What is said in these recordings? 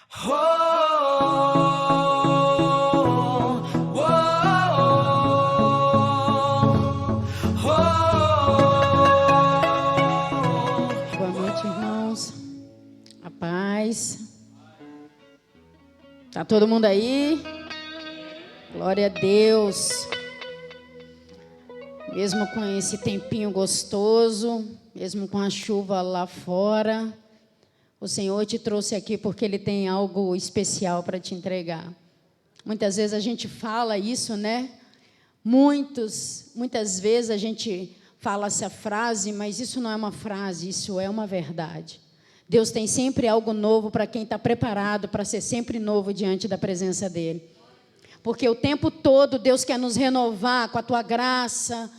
Oh, oh, oh, oh. Boa noite, irmãos. A paz. Tá todo mundo aí? Glória a Deus. Mesmo com esse tempinho gostoso, mesmo com a chuva lá fora, o Senhor te trouxe aqui porque Ele tem algo especial para te entregar. Muitas vezes a gente fala isso, né? Muitas vezes a gente fala essa frase, mas isso não é uma frase, isso é uma verdade. Deus tem sempre algo novo para quem está preparado para ser sempre novo diante da presença dEle. Porque o tempo todo Deus quer nos renovar com a tua graça,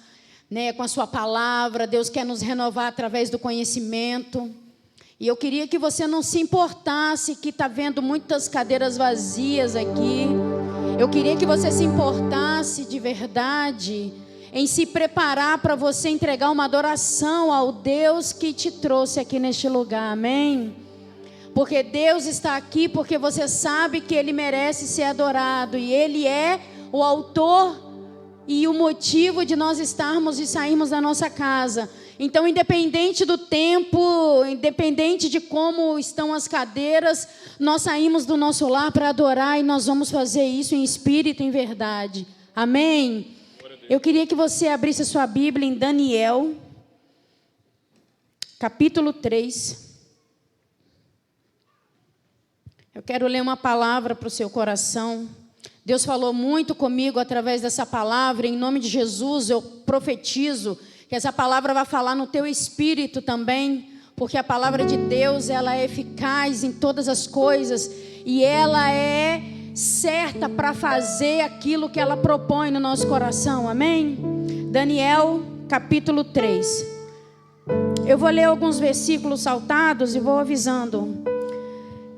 né, com a sua palavra. Deus quer nos renovar através do conhecimento. E eu queria que você não se importasse que está vendo muitas cadeiras vazias aqui. Eu queria que você se importasse de verdade em se preparar para você entregar uma adoração ao Deus que te trouxe aqui neste lugar, amém? Porque Deus está aqui porque você sabe que Ele merece ser adorado. E Ele é o autor e o motivo de nós estarmos e sairmos da nossa casa. Então, independente do tempo, independente de como estão as cadeiras, nós saímos do nosso lar para adorar e nós vamos fazer isso em espírito e em verdade. Amém? Eu queria que você abrisse a sua Bíblia em Daniel, capítulo 3. Eu quero ler uma palavra para o seu coração. Deus falou muito comigo através dessa palavra. Em nome de Jesus, eu profetizo que essa palavra vai falar no teu espírito também, porque a palavra de Deus, ela é eficaz em todas as coisas e ela é certa para fazer aquilo que ela propõe no nosso coração, amém? Daniel, capítulo 3. Eu vou ler alguns versículos saltados e vou avisando.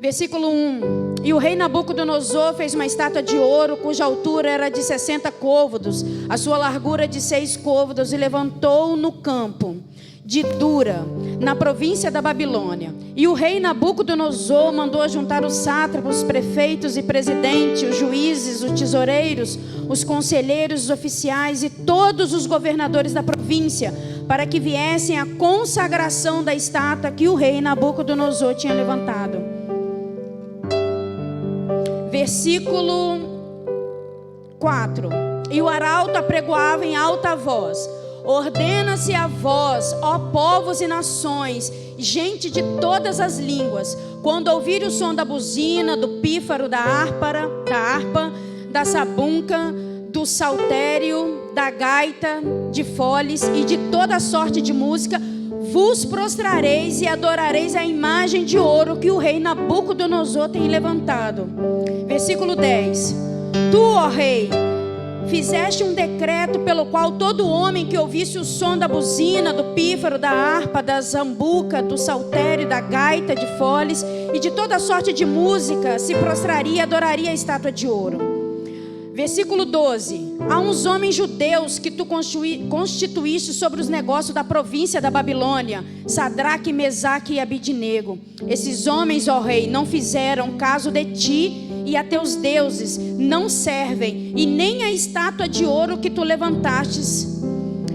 Versículo 1. E o rei Nabucodonosor fez uma estátua de ouro, cuja altura era de 60 côvados, a sua largura de 6 côvados, e levantou no campo de Dura, na província da Babilônia. E o rei Nabucodonosor mandou ajuntar os sátrapas, os prefeitos e presidentes, os juízes, os tesoureiros, os conselheiros, os oficiais e todos os governadores da província, para que viessem à consagração da estátua que o rei Nabucodonosor tinha levantado. Versículo 4. E o arauto apregoava em alta voz: ordena-se a vós, ó povos e nações, gente de todas as línguas, quando ouvir o som da buzina, do pífaro, da harpa, da sabunca, do saltério, da gaita, de foles e de toda sorte de música, vos prostrareis e adorareis a imagem de ouro que o rei Nabucodonosor tem levantado. Versículo 10. Tu, ó rei, fizeste um decreto pelo qual todo homem que ouvisse o som da buzina, do pífaro, da harpa, da zambuca, do saltério, da gaita, de foles e de toda sorte de música se prostraria e adoraria a estátua de ouro. Versículo 12. Há uns homens judeus que tu constituíste sobre os negócios da província da Babilônia, Sadraque, Mesaque e Abidnego. Esses homens, ó rei, não fizeram caso de ti e a teus deuses, não servem, e nem a estátua de ouro que tu levantastes.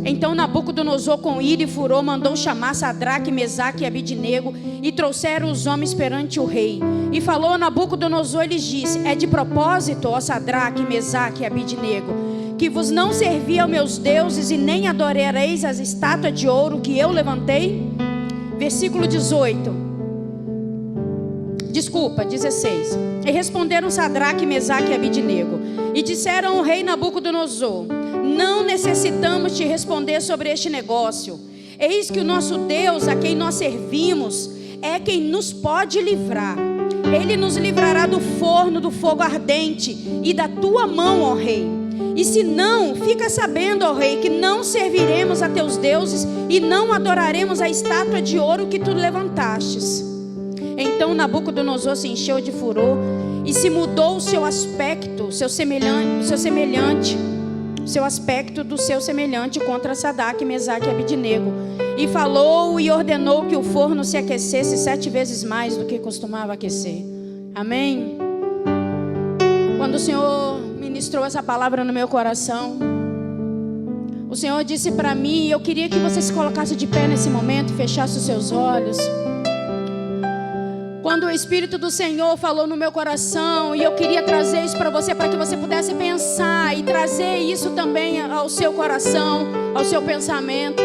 Então Nabucodonosor, com ira e furor, mandou chamar Sadraque, Mesaque e Abidnego, e trouxeram os homens perante o rei. E falou Nabucodonosor e lhes disse: é de propósito, ó Sadraque, Mesaque e Abidnego, que vos não servi aos meus deuses e nem adorareis as estátuas de ouro que eu levantei? Versículo 16. E responderam Sadraque, Mesaque e Abidnego, e disseram ao rei Nabucodonosor: não necessitamos te responder sobre este negócio. Eis que o nosso Deus, a quem nós servimos, é quem nos pode livrar. Ele nos livrará do forno, do fogo ardente e da tua mão, ó rei. E se não, fica sabendo, ó rei, que não serviremos a teus deuses e não adoraremos a estátua de ouro que tu levantastes. Então Nabucodonosor se encheu de furor e se mudou o seu aspecto, seu aspecto do seu semelhante contra Sadraque, Mesaque e Abidnego. E falou e ordenou que o forno se aquecesse 7 vezes mais do que costumava aquecer. Amém? Quando o Senhor ministrou essa palavra no meu coração, o Senhor disse para mim, eu queria que você se colocasse de pé nesse momento, fechasse os seus olhos. Quando o Espírito do Senhor falou no meu coração, e eu queria trazer isso para você, para que você pudesse pensar e trazer isso também ao seu coração, ao seu pensamento.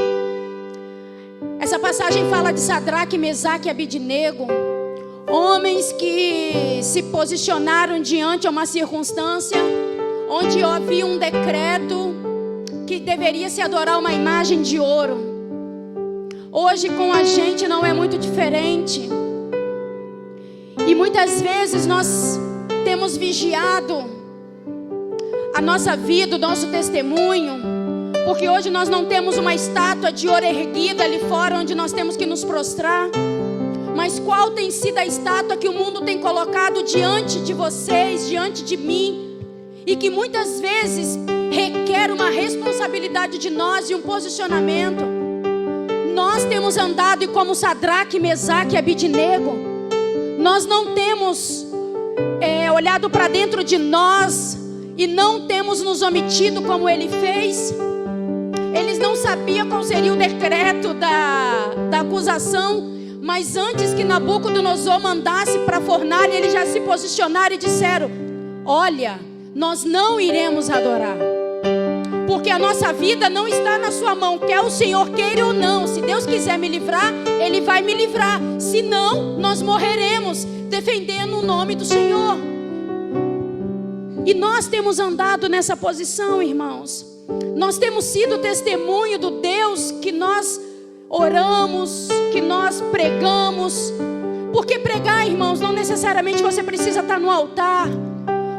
Essa passagem fala de Sadraque, Mesaque e Abidnego, homens que se posicionaram diante de uma circunstância onde havia um decreto que deveria se adorar uma imagem de ouro. Hoje com a gente não é muito diferente. E muitas vezes nós temos vigiado a nossa vida, o nosso testemunho, porque hoje nós não temos uma estátua de ouro erguida ali fora onde nós temos que nos prostrar. Mas qual tem sido a estátua que o mundo tem colocado diante de vocês, diante de mim, e que muitas vezes requer uma responsabilidade de nós e um posicionamento? Nós temos andado e como Sadraque, Mesaque e Abidnego, nós não temos olhado para dentro de nós e não temos nos omitido como ele fez. Eles não sabiam qual seria o decreto da acusação, mas antes que Nabucodonosor mandasse para a fornalha, eles já se posicionaram e disseram: olha, nós não iremos adorar, porque a nossa vida não está na sua mão, quer o Senhor queira ou não. Se Deus quiser me livrar, Ele vai me livrar, se não, nós morreremos defendendo o nome do Senhor. E nós temos andado nessa posição, irmãos. Nós temos sido testemunho do Deus que nós oramos, que nós pregamos. Porque pregar, irmãos, não necessariamente você precisa estar no altar.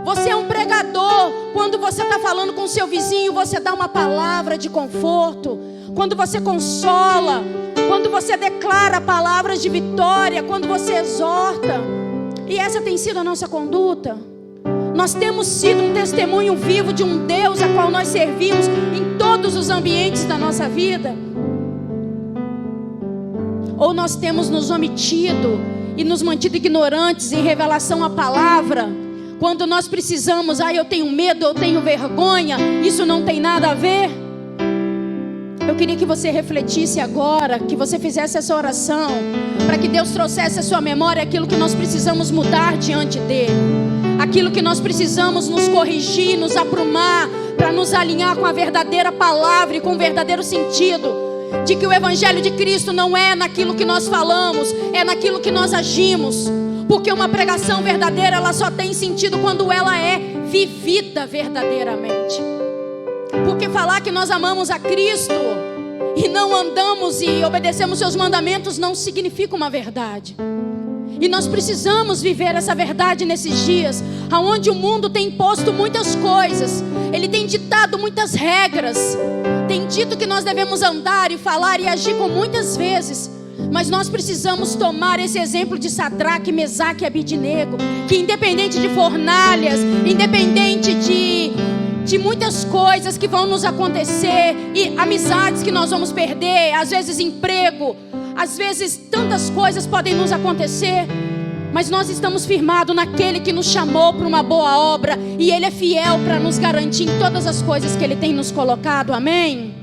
Você é um pregador. Quando você está falando com o seu vizinho, você dá uma palavra de conforto. Quando você consola, quando você declara palavras de vitória, quando você exorta. E essa tem sido a nossa conduta. Nós temos sido um testemunho vivo de um Deus a qual nós servimos em todos os ambientes da nossa vida. Ou nós temos nos omitido e nos mantido ignorantes em revelação à palavra. Quando nós precisamos, eu tenho medo, eu tenho vergonha, isso não tem nada a ver. Eu queria que você refletisse agora, que você fizesse essa oração, para que Deus trouxesse à sua memória aquilo que nós precisamos mudar diante dele, aquilo que nós precisamos nos corrigir, nos aprumar, para nos alinhar com a verdadeira palavra e com o verdadeiro sentido, de que o Evangelho de Cristo não é naquilo que nós falamos, é naquilo que nós agimos. Porque uma pregação verdadeira, ela só tem sentido quando ela é vivida verdadeiramente. Porque falar que nós amamos a Cristo e não andamos e obedecemos seus mandamentos não significa uma verdade. E nós precisamos viver essa verdade nesses dias, onde o mundo tem imposto muitas coisas. Ele tem ditado muitas regras. Tem dito que nós devemos andar e falar e agir com muitas vezes. Mas nós precisamos tomar esse exemplo de Sadraque, Mesaque e Abidnego, que independente de fornalhas, independente de muitas coisas que vão nos acontecer, e amizades que nós vamos perder, às vezes emprego, às vezes tantas coisas podem nos acontecer, mas nós estamos firmados naquele que nos chamou para uma boa obra, e Ele é fiel para nos garantir em todas as coisas que Ele tem nos colocado. Amém?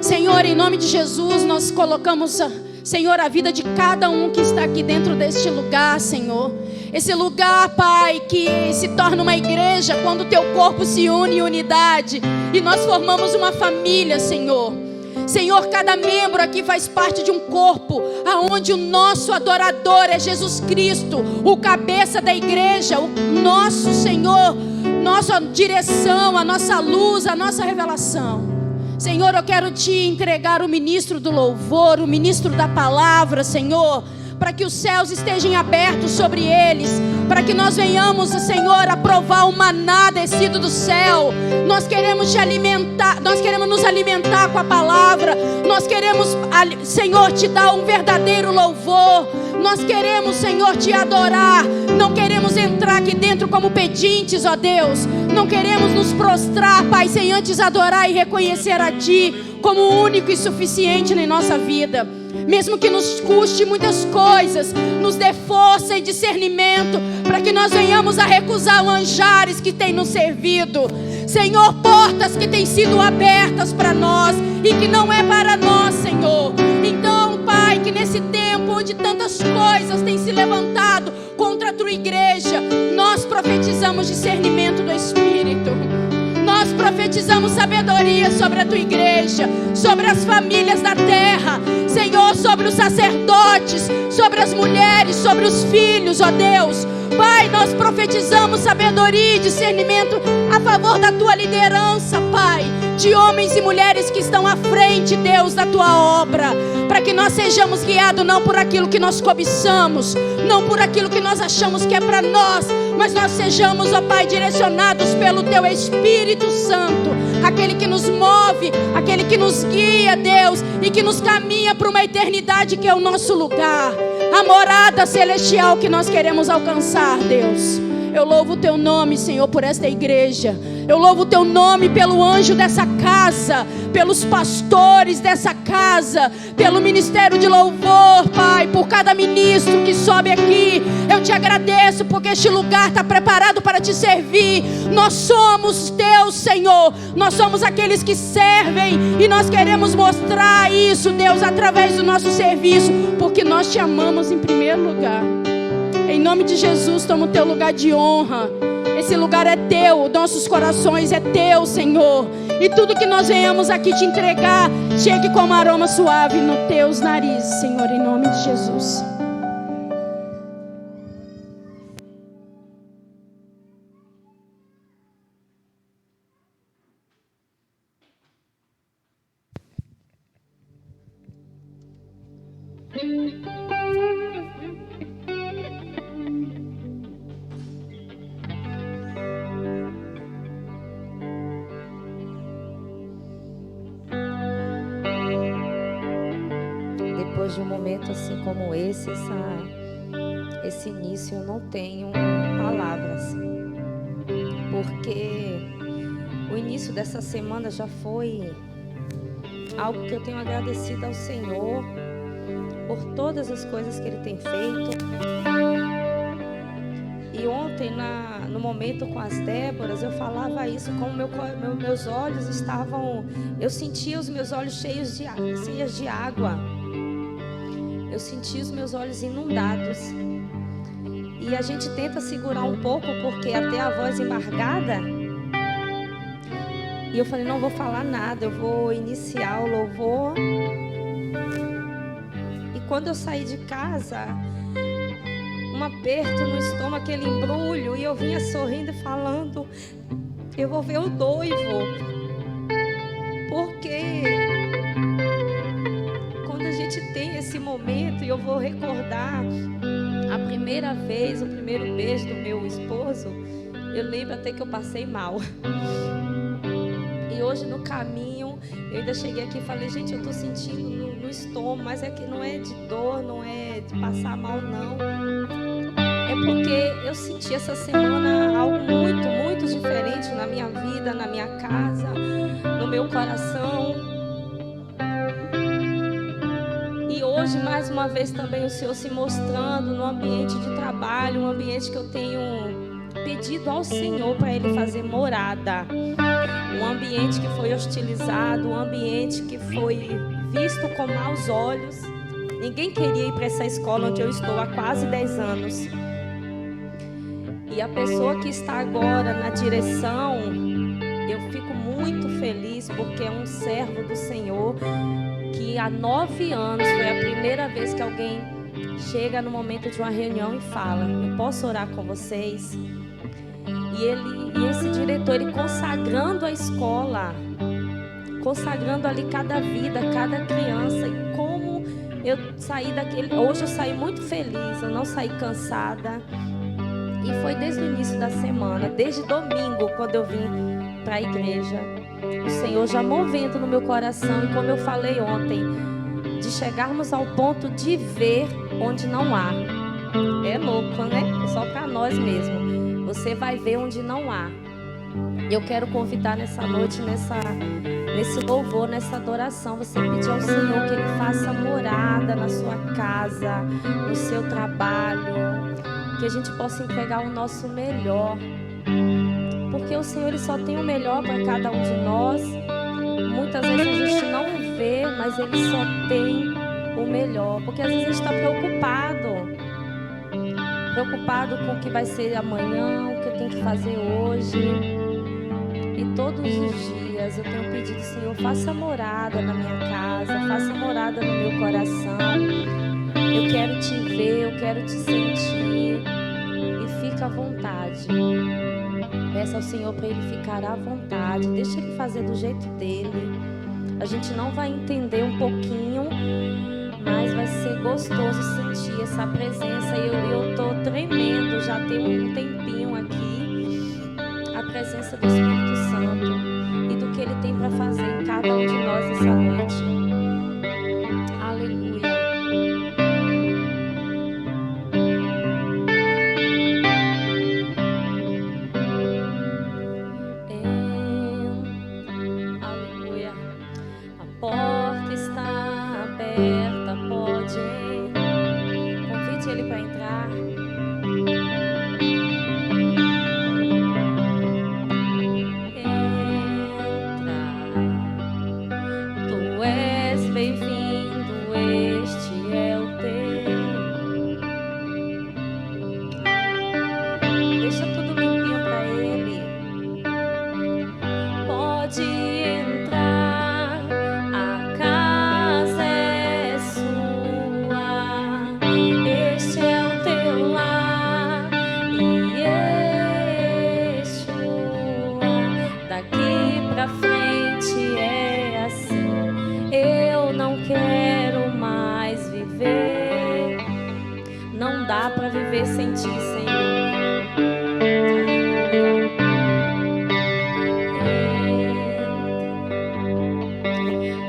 Senhor, em nome de Jesus, nós colocamos, Senhor, a vida de cada um que está aqui dentro deste lugar, Senhor. Esse lugar, Pai, que se torna uma igreja quando o Teu corpo se une em unidade e nós formamos uma família, Senhor. Senhor, cada membro aqui faz parte de um corpo, aonde o nosso adorador é Jesus Cristo, o cabeça da igreja, o nosso Senhor, nossa direção, a nossa luz, a nossa revelação. Senhor, eu quero Te entregar o ministro do louvor, o ministro da palavra, Senhor, para que os céus estejam abertos sobre eles, para que nós venhamos, Senhor, a provar o maná descido do céu. Nós queremos Te alimentar, nós queremos nos alimentar com a palavra, nós queremos, Senhor, Te dar um verdadeiro louvor, nós queremos, Senhor, Te adorar, não queremos entrar aqui dentro como pedintes, ó Deus, não queremos nos prostrar, Pai, sem antes adorar e reconhecer a Ti como o único e suficiente na nossa vida. Mesmo que nos custe muitas coisas, nos dê força e discernimento para para que nós venhamos a recusar manjares que tem nos servido. Senhor, portas que têm sido abertas para nós e que não é para nós, Senhor. Então, Pai, que nesse tempo onde tantas coisas têm se levantado contra a tua igreja, nós profetizamos discernimento do Espírito. Nós profetizamos sabedoria sobre a tua igreja, sobre as famílias da terra, Senhor, sobre os sacerdotes, sobre as mulheres, sobre os filhos, ó Deus. Pai, nós profetizamos sabedoria e discernimento a favor da tua liderança, Pai, de homens e mulheres que estão à frente, Deus, da tua obra, para que nós sejamos guiados não por aquilo que nós cobiçamos, não por aquilo que nós achamos que é para nós, mas nós sejamos, ó Pai, direcionados pelo teu Espírito Santo, aquele que nos move, aquele que nos guia, Deus, e que nos caminha para uma eternidade que é o nosso lugar, a morada celestial que nós queremos alcançar, Deus. Eu louvo o teu nome, Senhor, por esta igreja. Eu louvo o teu nome pelo anjo dessa casa, pelos pastores dessa casa, pelo ministério de louvor, Pai, por cada ministro que sobe aqui. Eu te agradeço porque este lugar está preparado para te servir. Nós somos teus, Senhor. Nós somos aqueles que servem e nós queremos mostrar isso, Deus, através do nosso serviço, porque nós te amamos em primeiro lugar. Em nome de Jesus, toma o teu lugar de honra. Esse lugar é teu, nossos corações é teu, Senhor. E tudo que nós venhamos aqui te entregar, chegue como aroma suave nos teus narizes, Senhor, em nome de Jesus. Depois de um momento assim como esse início, eu não tenho palavras, porque o início dessa semana já foi algo que eu tenho agradecido ao Senhor por todas as coisas que Ele tem feito. E ontem, no momento com as Déboras, eu falava isso, como meus olhos estavam, eu sentia os meus olhos cheios de água. Eu senti os meus olhos inundados. E a gente tenta segurar um pouco, porque até a voz embargada. E eu falei, não vou falar nada, eu vou iniciar o louvor. E quando eu saí de casa, um aperto no estômago, aquele embrulho, e eu vinha sorrindo e falando, eu vou ver o noivo. Porque quando a gente tem esse momento, e eu vou recordar a primeira vez, o primeiro beijo do meu esposo, eu lembro até que eu passei mal. E hoje no caminho, eu ainda cheguei aqui e falei, gente, eu tô sentindo no estômago, mas é que não é de dor, não é de passar mal, não. É porque eu senti essa semana algo muito, muito diferente na minha vida, na minha casa, no meu coração. E hoje, mais uma vez, também o Senhor se mostrando no ambiente de trabalho, um ambiente que eu tenho pedido ao Senhor para Ele fazer morada. Um ambiente que foi hostilizado, um ambiente que foi visto com maus olhos. Ninguém queria ir para essa escola onde eu estou há quase 10 anos. E a pessoa que está agora na direção, eu fico muito feliz porque é um servo do Senhor que há 9 anos foi a primeira vez que alguém chega no momento de uma reunião e fala, eu posso orar com vocês? E esse diretor, ele consagrando a escola, consagrando ali cada vida, cada criança. E como eu saí daquele... Hoje eu saí muito feliz, eu não saí cansada. E foi desde o início da semana, desde domingo, quando eu vim para a igreja. O Senhor já movendo no meu coração. E como eu falei ontem, de chegarmos ao ponto de ver onde não há. É louco, né? É só para nós mesmo. Você vai ver onde não há. Eu quero convidar nessa noite, nesse louvor, nessa adoração, você pedir ao Senhor que Ele faça morada na sua casa, no seu trabalho, que a gente possa entregar o nosso melhor. Porque o Senhor, Ele só tem o melhor para cada um de nós. Muitas vezes a gente não vê, mas Ele só tem o melhor. Porque às vezes a gente está preocupado com o que vai ser amanhã, o que eu tenho que fazer hoje. E todos os dias eu tenho pedido, Senhor, faça morada na minha casa, faça morada no meu coração. Eu quero te ver, eu quero te sentir. E fica à vontade. Peça ao Senhor para Ele ficar à vontade. Deixa Ele fazer do jeito dele. A gente não vai entender um pouquinho, mas vai ser gostoso sentir essa presença. E eu estou tremendo, já tem um tempinho aqui, a presença do Espírito Santo e do que Ele tem para fazer em cada um de nós essa noite. Aleluia. Aleluia. A porta está aberta, pode convide Ele para entrar. Sem ti, Senhor.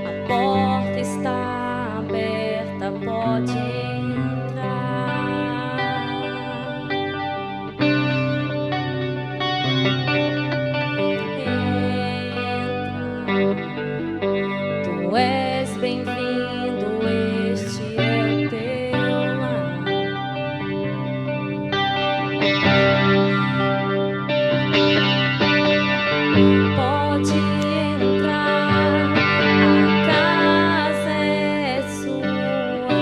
A porta está aberta, pode entrar. Entra. Tu és bem-vindo, este é o teu lar. Pode entrar, a casa é sua,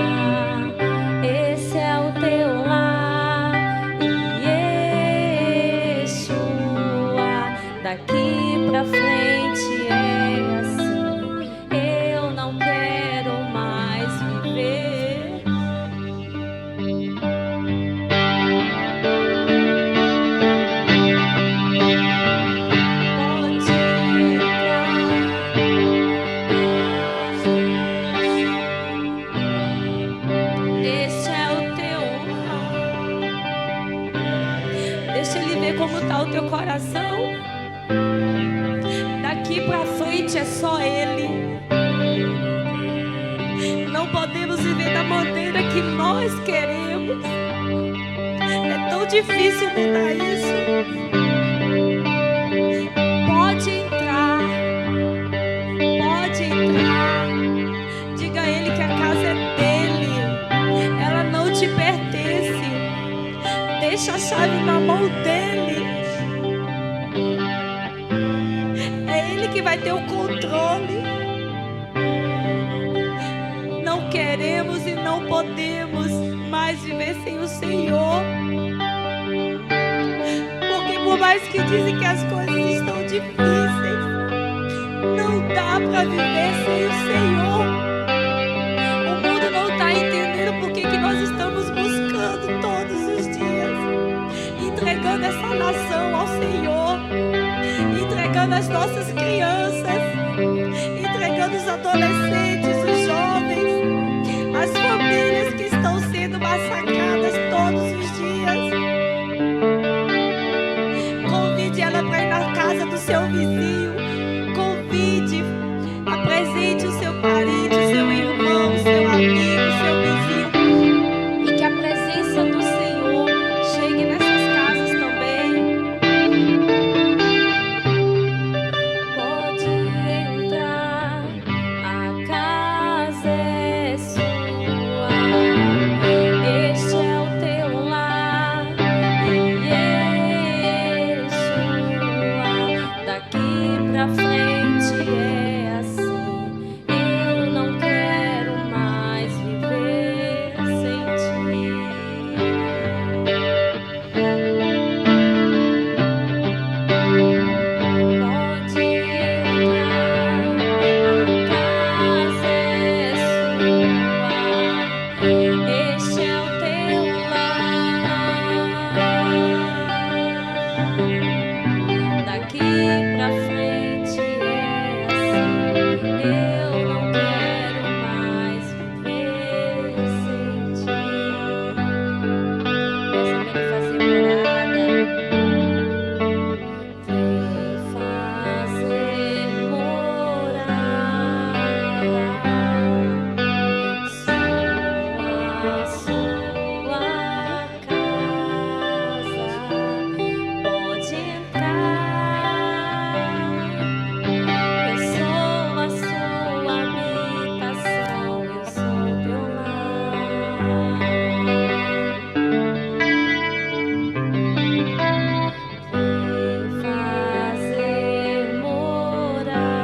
esse é o teu lar, e Yeshua, daqui pra frente é assim, eu não quero mais viver. Como está o teu coração? Daqui para frente é só Ele. Não podemos viver da maneira que nós queremos. É tão difícil mudar isso. Pode entrar. Pode entrar. Diga a Ele que a casa é dele. Ela não te pertence. Deixa a chave na mão dele. É Ele que vai ter o controle. Não queremos e não podemos mais viver sem o Senhor. Porque por mais que dizem que as coisas estão difíceis, não dá para viver sem o Senhor. O mundo não está entendendo por que nós estamos buscando todos os dias, entregando essa nação ao Senhor, entregando as nossas crianças, entregando os adolescentes, os jovens, as famílias que estão sendo massacradas todos os dias. Convide ela para ir na casa do seu vizinho, convide, apresente o seu parente, o seu irmão, o seu amigo, o seu vizinho, e que a presença do Senhor chegue nessas casas também. Pode entrar, a casa é sua, este fazer morada.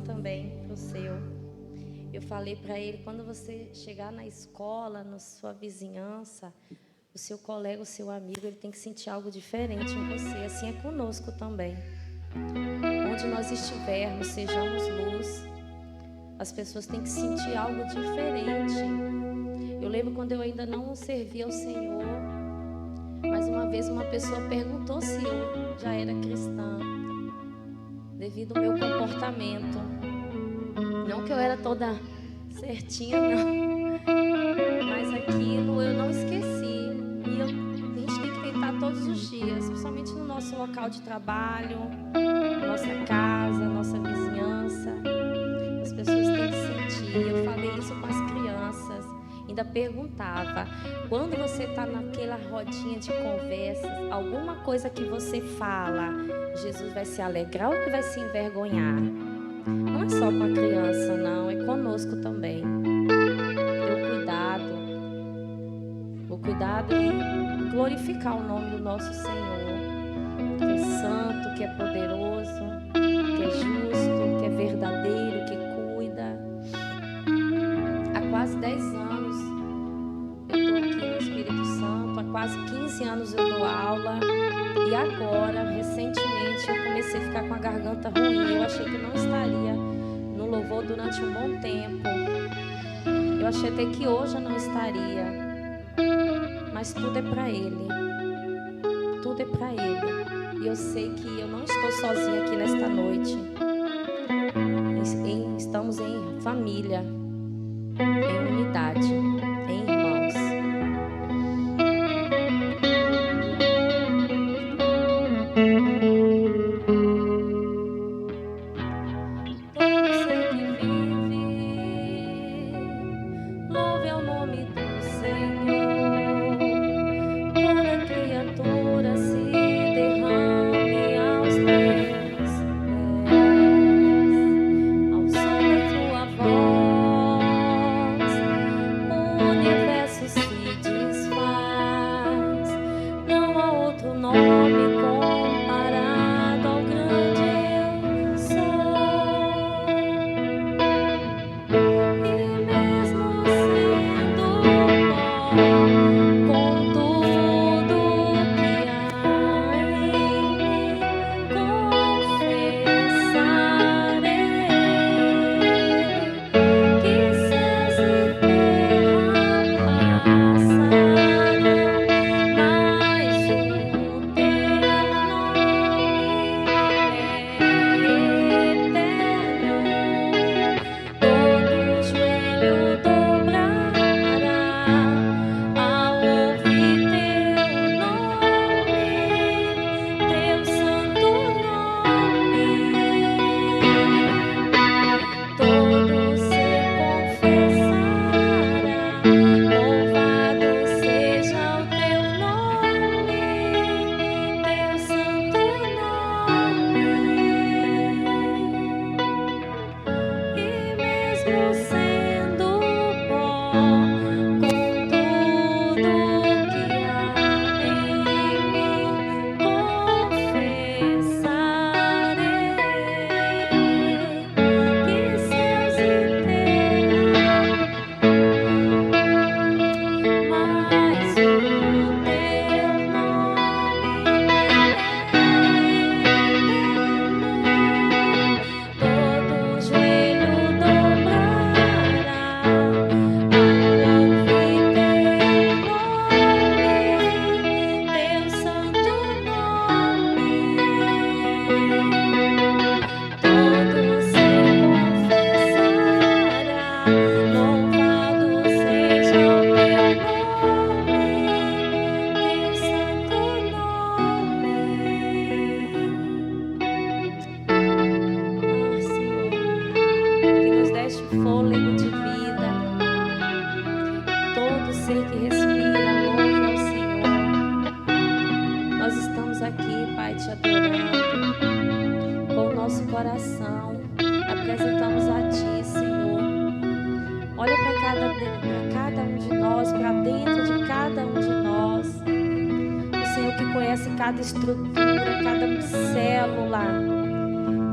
Também pro seu. Eu falei para ele, quando você chegar na escola, na sua vizinhança, o seu colega, o seu amigo, ele tem que sentir algo diferente em você. Assim é conosco também. Onde nós estivermos, sejamos luz, as pessoas têm que sentir algo diferente. Eu lembro quando eu ainda não servia ao Senhor, mas uma vez uma pessoa perguntou se eu já era cristã, devido ao meu comportamento. Não que eu era toda certinha, não. Mas aquilo eu não esqueci. E a gente tem que tentar todos os dias, principalmente no nosso local de trabalho, na nossa casa, nossa vizinhança. As pessoas têm que sentir. Eu falei isso com as crianças. Ainda perguntava, quando você está naquela rodinha de conversas, alguma coisa que você fala, Jesus vai se alegrar ou ele vai se envergonhar? Não é só com a criança, não, é conosco também. O cuidado e glorificar o nome do nosso Senhor, que é santo, que é poderoso, que é justo, que é verdadeiro, que cuida. Há quase 10 anos eu estou aqui no Espírito Santo, há quase 15 anos eu dou aula. E agora, recentemente, eu comecei a ficar com a garganta ruim. Eu achei que eu não estaria no louvor durante um bom tempo. Eu achei até que hoje eu não estaria. Mas tudo é para Ele. Tudo é para Ele. E eu sei que eu não estou sozinha aqui nesta noite. Estamos em família, em unidade, em irmãos. Ao som da tua voz. Fôlego de vida, todo ser que respira, louve ao Senhor. Nós estamos aqui, Pai, te adorando com o nosso coração, apresentamos a Ti, Senhor. Olha para cada um de nós, para dentro de cada um de nós. O Senhor que conhece cada estrutura, cada célula,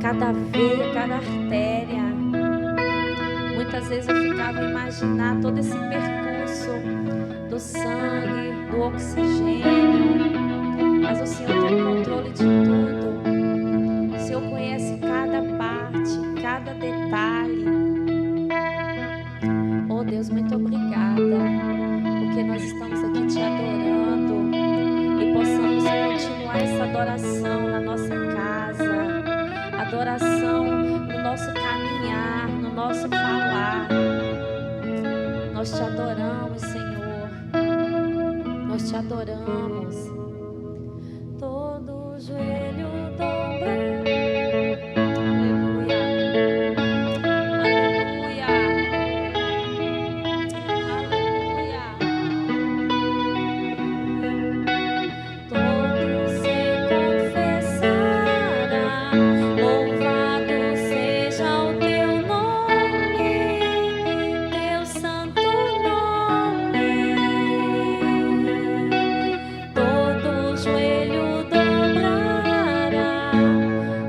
cada veia, cada artéria. Muitas vezes eu ficava a imaginar todo esse percurso do sangue, do oxigênio, mas o Senhor tem o controle de tudo. O Senhor conhece cada parte, cada detalhe. Oh Deus, muito obrigada, porque nós estamos aqui te adorando e possamos continuar essa adoração na nossa casa, adoração no nosso caminhar, no nosso falar. Nós te adoramos, Senhor. Nós te adoramos. Todo joelho dobra. Aleluia. Aleluia. Aleluia. Todo ser confessará. Louvado seja o teu nome, teu santo nome. Todo joelho dobrará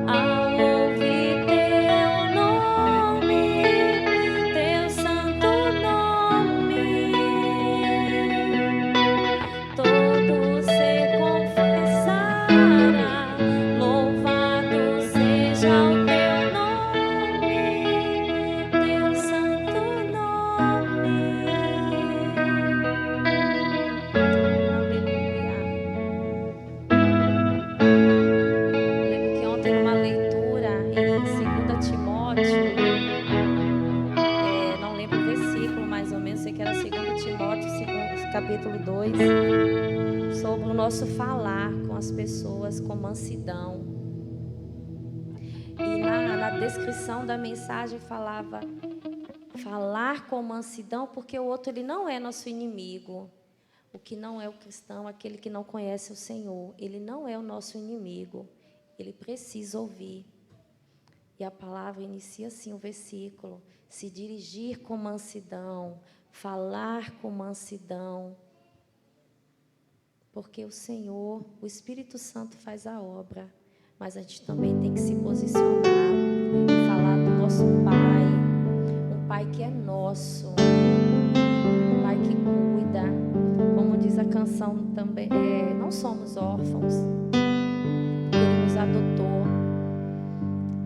ao ouvir teu nome, teu santo nome. Todo ser confessará, louvado seja o teu nome, teu santo nome. Aleluia. Eu lembro que ontem numa leitura em 2 Timóteo, não lembro o versículo mais ou menos, sei que era 2 Timóteo, capítulo 2, sobre o nosso falar com as pessoas com mansidão. E na descrição da mensagem falava falar com mansidão, porque o outro ele não é nosso inimigo. O que não é o cristão, aquele que não conhece o Senhor, ele não é o nosso inimigo. Ele precisa ouvir. E a palavra inicia assim o versículo: se dirigir com mansidão, falar com mansidão. Porque o Senhor, o Espírito Santo faz a obra, mas a gente também tem que se posicionar e falar do nosso Pai, um Pai que é nosso, um Pai que cuida. Como diz a canção também, não somos órfãos, Ele nos adotou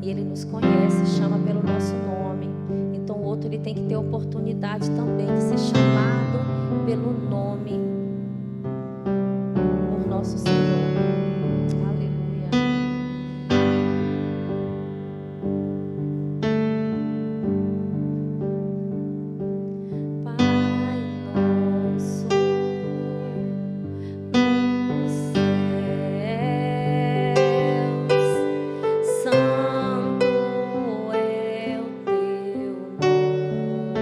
e Ele nos conhece, chama pelo nosso nome. Então o outro ele tem que ter oportunidade também de ser chamado pelo nome, por nosso Senhor. Aleluia. Pai nosso nos céus, santo é o teu nome,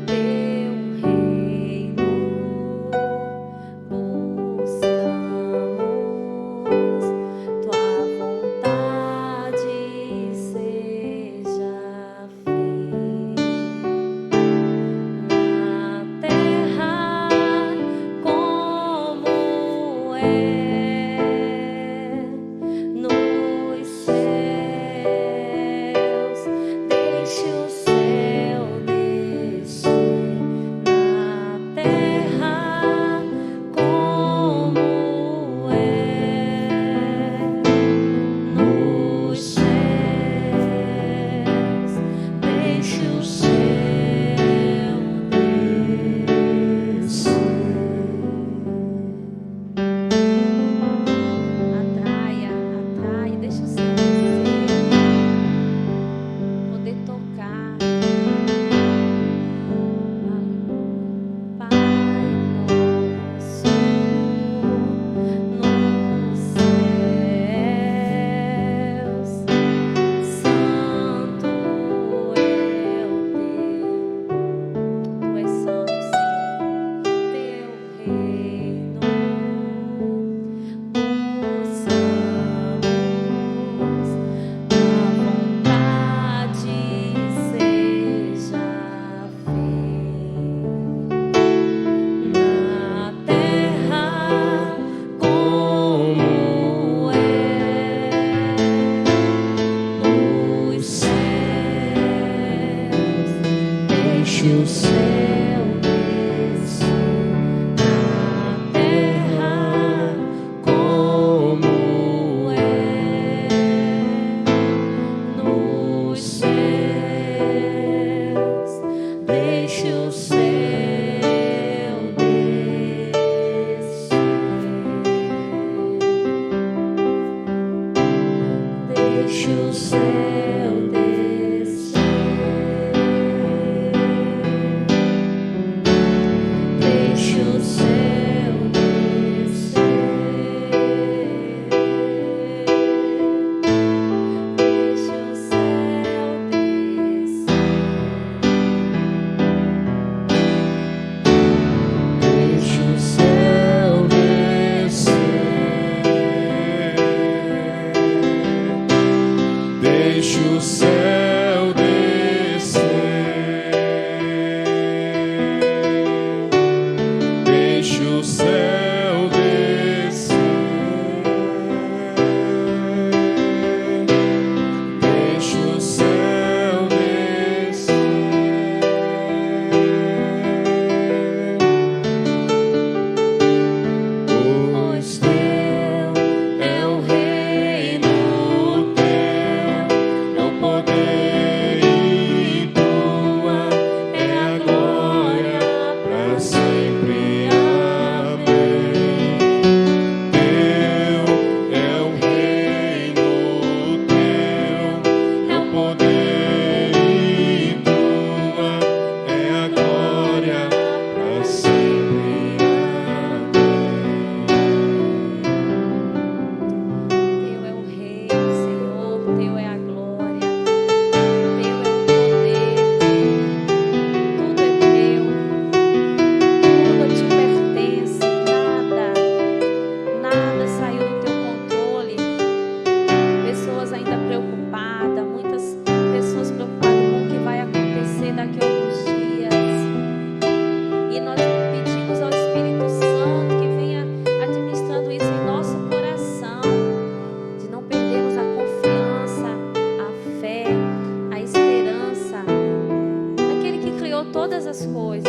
teu reino buscamos. o céu descer, deixa o céu descer, pois teu é o reino, teu é o poder e tua é a glória para sempre. Amém. Teu é o reino, teu é o poder e tua é a glória para sempre. Teu é o reino, Senhor, teu é a glória, teu é o poder, tudo é teu, tudo te pertence, nada saiu do teu controle. Pessoas ainda preocupadas, muitas pessoas preocupadas com o que vai acontecer daqui a alguns dias. E nós pedimos ao Espírito Santo que venha administrando isso em nosso coração, de não perdermos a confiança, a fé, a esperança naquele que criou todas as coisas.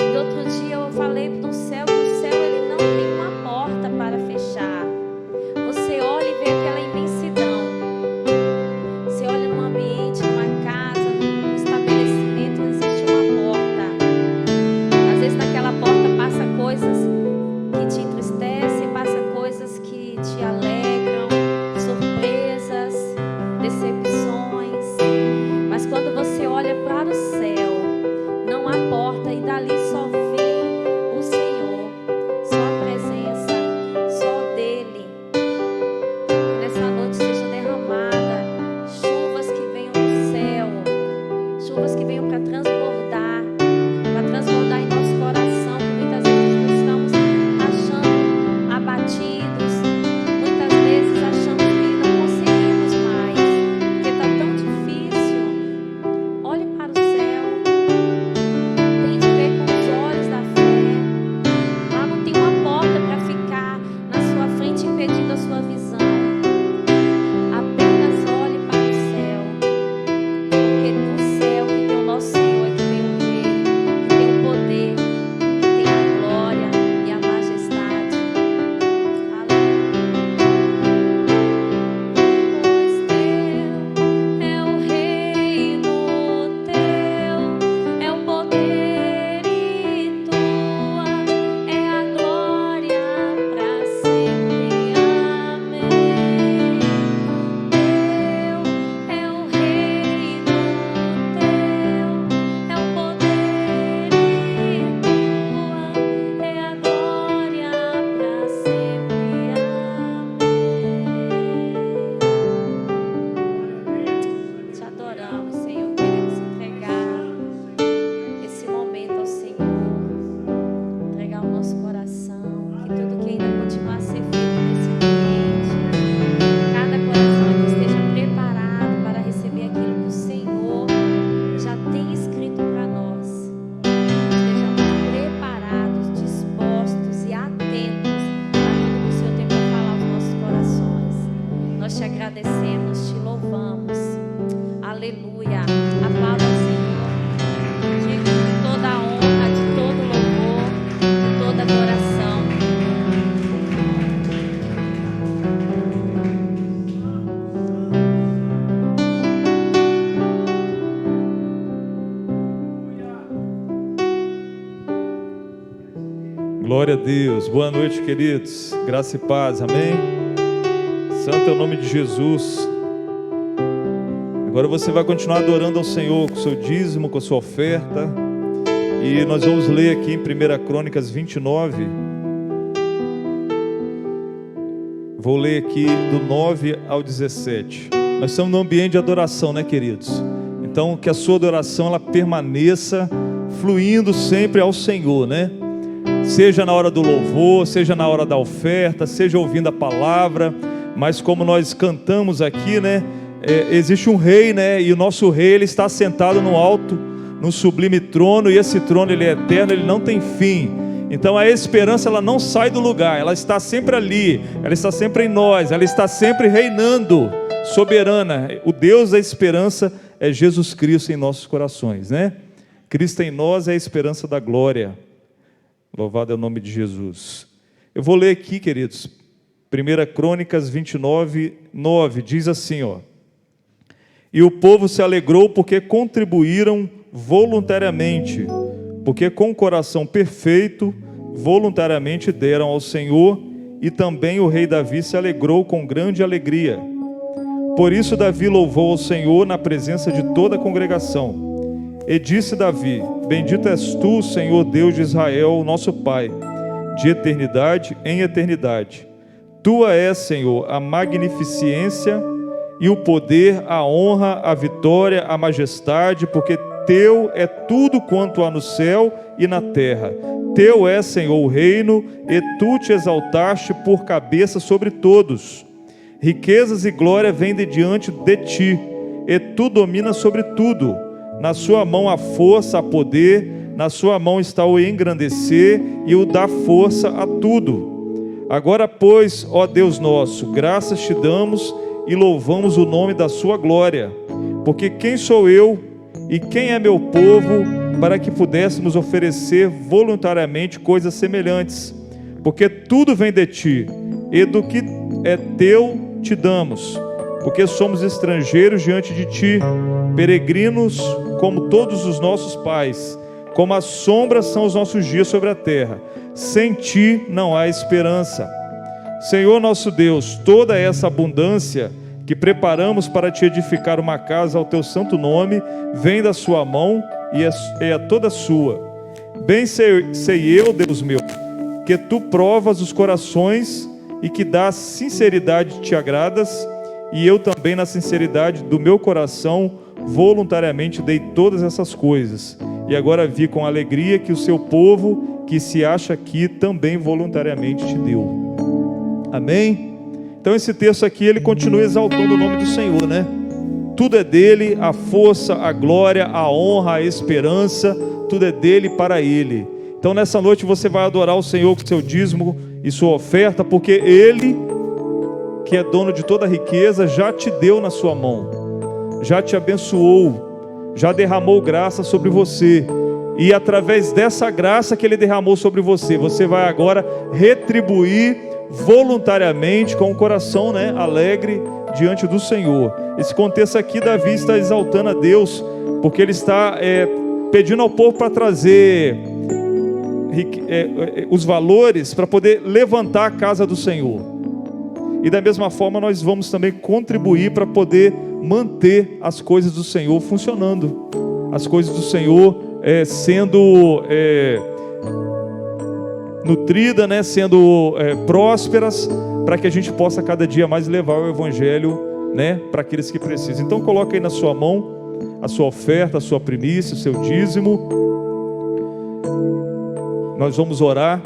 E outro dia eu falei do céu que o céu ele não tem uma porta para fechar. Você olha e vê aquela imensidão. Você olha num ambiente, numa casa, num estabelecimento, existe uma porta. Às vezes naquela porta passa coisas que te entristecem, passa coisas que te alegram, surpresas, decepções. Mas quando você olha para o céu, não há porta e dali só vem o Senhor, só a presença, só dele. Que nessa noite seja derramada chuvas que venham do céu, chuvas que venham para transbordar em nosso coração, que muitas vezes nós estamos achando abatidos, muitas vezes achamos que não conseguimos mais, porque está tão difícil. Olhe para o céu, tente ver com os olhos da fé. Lá não tem uma porta para ficar na sua frente impedindo a sua visão. Apenas olhe para o céu, porque no céu que tem o nosso Senhor, é que tem o Rei, que tem o poder, que tem a glória e a majestade. Aleluia. Pois teu é o reino, teu é o poder e tua é a glória para sempre. Amém. Teu é o reino, teu é o poder e tua é a glória para sempre. Amém. Te adoramos, Senhor. Queremos entregar esse momento ao Senhor, entregar o nosso coração, que tudo que ainda continuar a ser feito nesse ambiente, cada coração que esteja preparado para receber aquilo que o Senhor já tem escrito para nós. Estejamos preparados, dispostos e atentos àquilo que o Senhor tem para falar aos nossos corações. Nós te agradecemos, te louvamos. Aleluia. Aplauda ao Senhor. Digo de toda a honra, de todo louvor, de toda adoração. Glória a Deus. Boa noite, queridos. Graça e paz. Amém? Santo é o nome de Jesus. Agora você vai continuar adorando ao Senhor com o seu dízimo, com a sua oferta. E nós vamos ler aqui em 1 Crônicas 29. Vou ler aqui do 9 ao 17. Nós estamos num ambiente de adoração, né, queridos? Então, que a sua adoração ela permaneça fluindo sempre ao Senhor, né? Seja na hora do louvor, seja na hora da oferta, seja ouvindo a palavra. Mas como nós cantamos aqui, né? Existe um rei, né? E o nosso rei, ele está sentado no alto, no sublime trono. E esse trono, ele é eterno, ele não tem fim. Então a esperança, ela não sai do lugar, ela está sempre ali, ela está sempre em nós, ela está sempre reinando, soberana. O Deus da esperança é Jesus Cristo em nossos corações, né? Cristo em nós é a esperança da glória. Louvado é o nome de Jesus. Eu vou ler aqui, queridos, 1 Crônicas 29, 9, diz assim, ó: e o povo se alegrou porque contribuíram voluntariamente, porque com o coração perfeito, voluntariamente deram ao Senhor, e também o rei Davi se alegrou com grande alegria. Por isso Davi louvou ao Senhor na presença de toda a congregação. E disse Davi: bendito és tu, Senhor Deus de Israel, nosso Pai, de eternidade em eternidade. Tua é, Senhor, a magnificência e o poder, a honra, a vitória, a majestade, porque teu é tudo quanto há no céu e na terra. Teu é, Senhor, o reino, e tu te exaltaste por cabeça sobre todos. Riquezas e glória vêm de diante de ti, e tu dominas sobre tudo. Na sua mão há força, há poder, na sua mão está o engrandecer e o dar força a tudo. Agora, pois, ó Deus nosso, graças te damos e louvamos o nome da sua glória, porque quem sou eu e quem é meu povo para que pudéssemos oferecer voluntariamente coisas semelhantes? Porque tudo vem de ti, e do que é teu te damos, porque somos estrangeiros diante de ti, peregrinos como todos os nossos pais, como a sombra são os nossos dias sobre a terra. Sem ti não há esperança. Senhor nosso Deus, toda essa abundância que preparamos para te edificar uma casa ao teu santo nome, vem da sua mão e é toda sua. Bem sei eu, Deus meu, que tu provas os corações e que da sinceridade te agradas, e eu também na sinceridade do meu coração voluntariamente dei todas essas coisas. E agora vi com alegria que o seu povo que se acha aqui também voluntariamente te deu. Amém? Então esse texto aqui, ele continua exaltando o nome do Senhor, né? Tudo é dele, a força, a glória, a honra, a esperança, tudo é dele e para ele. Então nessa noite você vai adorar o Senhor com seu dízimo e sua oferta, porque ele, que é dono de toda a riqueza, já te deu na sua mão, já te abençoou, já derramou graça sobre você, e através dessa graça que ele derramou sobre você, você vai agora retribuir voluntariamente, com o coração, né, alegre diante do Senhor. Esse contexto aqui, Davi está exaltando a Deus, porque ele está pedindo ao povo para trazer os valores para poder levantar a casa do Senhor. E da mesma forma nós vamos também contribuir para poder manter as coisas do Senhor funcionando, as coisas do Senhor sendo nutrida, né, sendo prósperas, para que a gente possa cada dia mais levar o Evangelho, né, para aqueles que precisam. Então coloca aí na sua mão a sua oferta, a sua primícia, o seu dízimo. Nós vamos orar,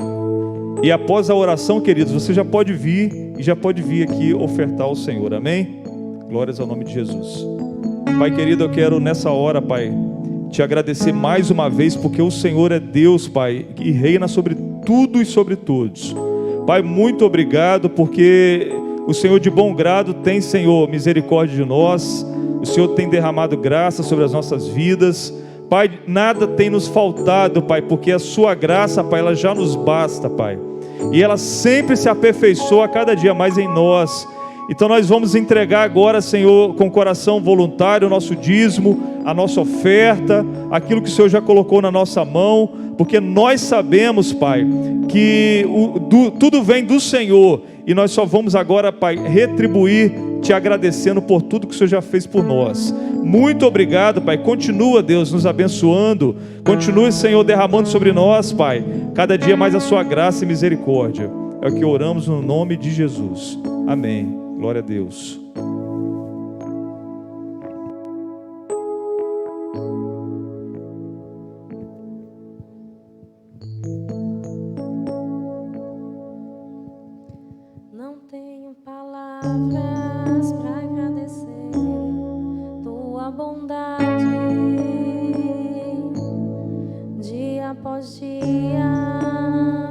e após a oração, queridos, você já pode vir aqui ofertar ao Senhor, amém? Glórias ao nome de Jesus. Pai querido, eu quero nessa hora, Pai, te agradecer mais uma vez, porque o Senhor é Deus, Pai, e reina sobre tudo e sobre todos. Pai, muito obrigado, porque o Senhor de bom grado tem, Senhor, misericórdia de nós. O Senhor tem derramado graça sobre as nossas vidas. Pai, nada tem nos faltado, Pai, porque a sua graça, Pai, ela já nos basta, Pai. E ela sempre se aperfeiçoa cada dia mais em nós. Então nós vamos entregar agora, Senhor, com coração voluntário, o nosso dízimo, a nossa oferta, aquilo que o Senhor já colocou na nossa mão, porque nós sabemos, Pai, que tudo vem do Senhor, e nós só vamos agora, Pai, retribuir, te agradecendo por tudo que o Senhor já fez por nós. Muito obrigado, Pai. Continua, Deus, nos abençoando. Continue, Senhor, derramando sobre nós, Pai, cada dia mais a sua graça e misericórdia. É o que oramos no nome de Jesus. Amém. Glória a Deus. Não tenho palavras para agradecer tua bondade, dia após dia.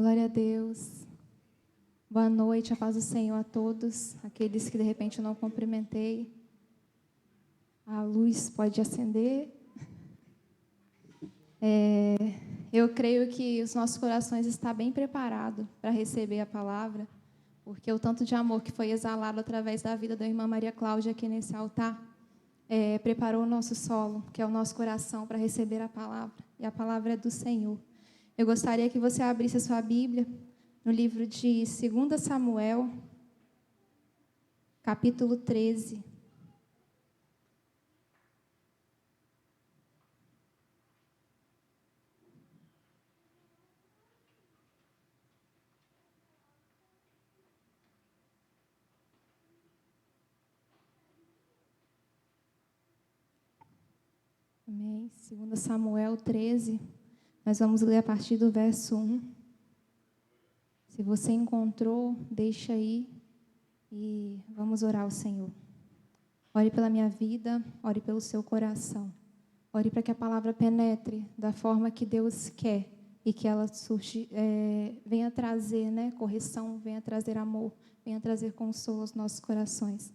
Glória a Deus. Boa noite, a paz do Senhor a todos, aqueles que de repente eu não cumprimentei. A luz pode acender. Eu creio que os nossos corações estão bem preparados para receber a palavra, porque o tanto de amor que foi exalado através da vida da irmã Maria Cláudia aqui nesse altar, preparou o nosso solo, que é o nosso coração, para receber a palavra, e a palavra é do Senhor. Eu gostaria que você abrisse a sua Bíblia no livro de 2 Samuel, capítulo 13. Amém. 2 Samuel 13, nós vamos ler a partir do verso 1. Se você encontrou, deixa aí e vamos orar ao Senhor. Ore pela minha vida, ore pelo seu coração. Ore para que a palavra penetre da forma que Deus quer e que ela venha trazer, correção, venha trazer amor, venha trazer consolo aos nossos corações.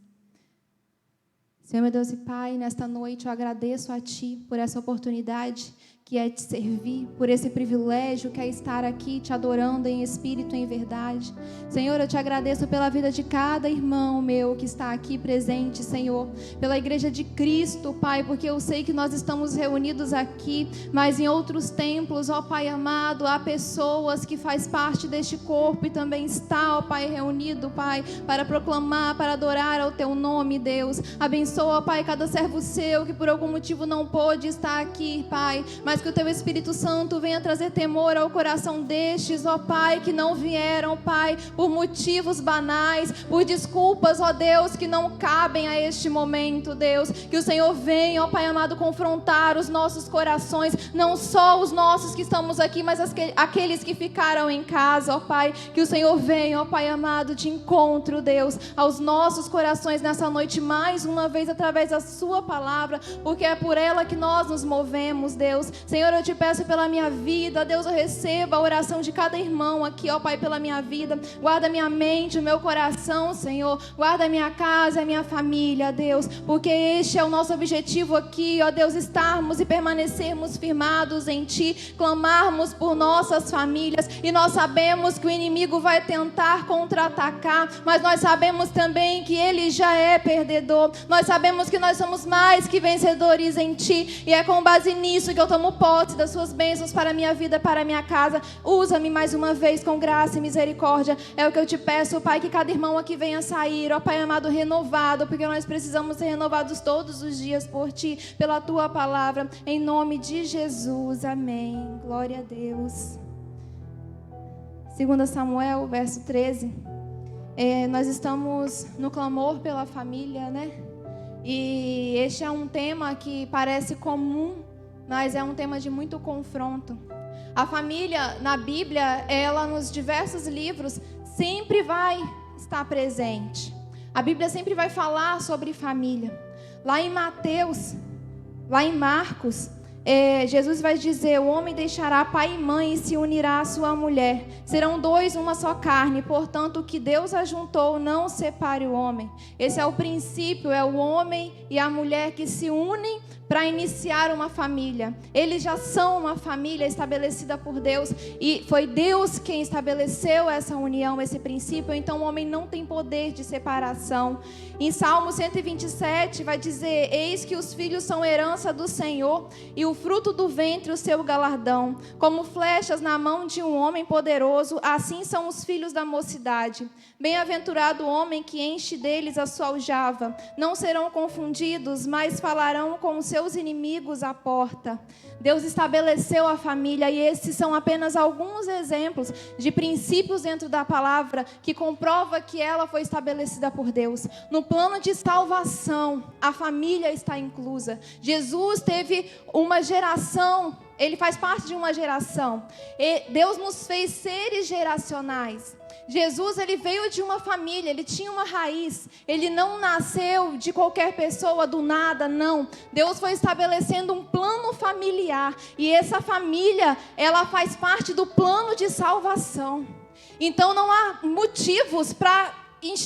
Senhor, meu Deus e Pai, nesta noite eu agradeço a Ti por essa oportunidade que é te servir, por esse privilégio que é estar aqui te adorando em espírito e em verdade. Senhor, eu te agradeço pela vida de cada irmão meu que está aqui presente, Senhor, pela igreja de Cristo, Pai, porque eu sei que nós estamos reunidos aqui, mas em outros templos, ó Pai amado, há pessoas que faz parte deste corpo e também está, ó Pai, reunido, Pai, para proclamar, para adorar ao Teu nome, Deus. Abençoa, Pai, cada servo Seu que por algum motivo não pôde estar aqui, Pai, mas que o Teu Espírito Santo venha trazer temor ao coração destes, ó Pai, que não vieram, Pai, por motivos banais, por desculpas, ó Deus, que não cabem a este momento, Deus. Que o Senhor venha, ó Pai amado, confrontar os nossos corações, não só os nossos que estamos aqui, mas aqueles que ficaram em casa, ó Pai. Que o Senhor venha, ó Pai amado, de encontro, Deus, aos nossos corações nessa noite, mais uma vez, através da Sua palavra, porque é por ela que nós nos movemos, Deus. Senhor, eu te peço pela minha vida, Deus, eu receba a oração de cada irmão aqui, ó Pai, pela minha vida. Guarda minha mente, o meu coração, Senhor. Guarda a minha casa, a minha família, Deus, porque este é o nosso objetivo aqui, ó Deus, estarmos e permanecermos firmados em Ti, clamarmos por nossas famílias, e nós sabemos que o inimigo vai tentar contra-atacar, mas nós sabemos também que ele já é perdedor. Nós sabemos que nós somos mais que vencedores em Ti, e é com base nisso que eu tomo posse das Suas bênçãos para a minha vida, para a minha casa. Usa-me mais uma vez com graça e misericórdia. É o que eu te peço, Pai, que cada irmão aqui venha sair, ó Pai amado, renovado, porque nós precisamos ser renovados todos os dias por Ti, pela Tua palavra, em nome de Jesus, amém. Glória a Deus. 2 Samuel, verso 13. Nós estamos no clamor pela família, E este é um tema que parece comum, mas é um tema de muito confronto. A família, na Bíblia, ela nos diversos livros, sempre vai estar presente. A Bíblia sempre vai falar sobre família. Lá em Mateus, lá em Marcos, Jesus vai dizer: o homem deixará pai e mãe e se unirá à sua mulher. Serão dois uma só carne. Portanto, o que Deus ajuntou, não separe o homem. Esse é o princípio, é o homem e a mulher que se unem para iniciar uma família. Eles já são uma família estabelecida por Deus, e foi Deus quem estabeleceu essa união, esse princípio. Então o homem não tem poder de separação. Em Salmo 127 vai dizer: eis que os filhos são herança do Senhor, e o fruto do ventre o seu galardão. Como flechas na mão de um homem poderoso, assim são os filhos da mocidade. Bem-aventurado o homem que enche deles a sua aljava. Não serão confundidos, mas falarão com os seus inimigos à porta. Deus estabeleceu a família, e esses são apenas alguns exemplos de princípios dentro da palavra que comprova que ela foi estabelecida por Deus. No plano de salvação, a família está inclusa. Jesus teve uma geração, ele faz parte de uma geração. E Deus nos fez seres geracionais. Jesus, ele veio de uma família, ele tinha uma raiz. Ele não nasceu de qualquer pessoa do nada, não. Deus foi estabelecendo um plano familiar. E essa família, ela faz parte do plano de salvação. Então não há motivos para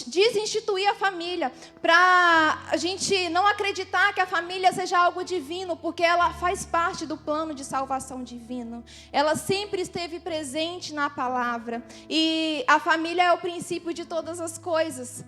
desinstituir a família, para a gente não acreditar que a família seja algo divino, porque ela faz parte do plano de salvação divino. Ela sempre esteve presente na palavra. E a família é o princípio de todas as coisas,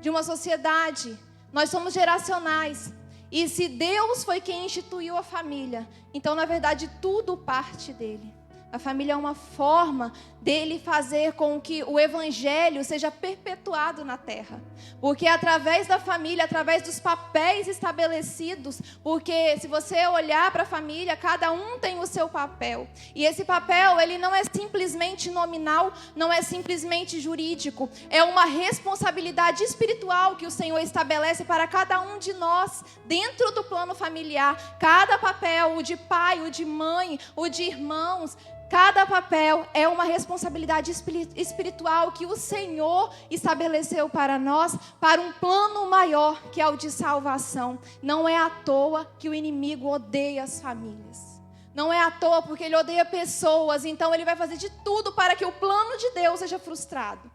de uma sociedade. Nós somos geracionais. E se Deus foi quem instituiu a família, então na verdade tudo parte dele. A família é uma forma dele fazer com que o evangelho seja perpetuado na terra. Porque através da família, através dos papéis estabelecidos, porque se você olhar para a família, cada um tem o seu papel. E esse papel, ele não é simplesmente nominal, não é simplesmente jurídico. É uma responsabilidade espiritual que o Senhor estabelece para cada um de nós, dentro do plano familiar. Cada papel, o de pai, o de mãe, o de irmãos, cada papel é uma responsabilidade espiritual que o Senhor estabeleceu para nós, para um plano maior, que é o de salvação. Não é à toa que o inimigo odeia as famílias. Não é à toa porque ele odeia pessoas, então ele vai fazer de tudo para que o plano de Deus seja frustrado.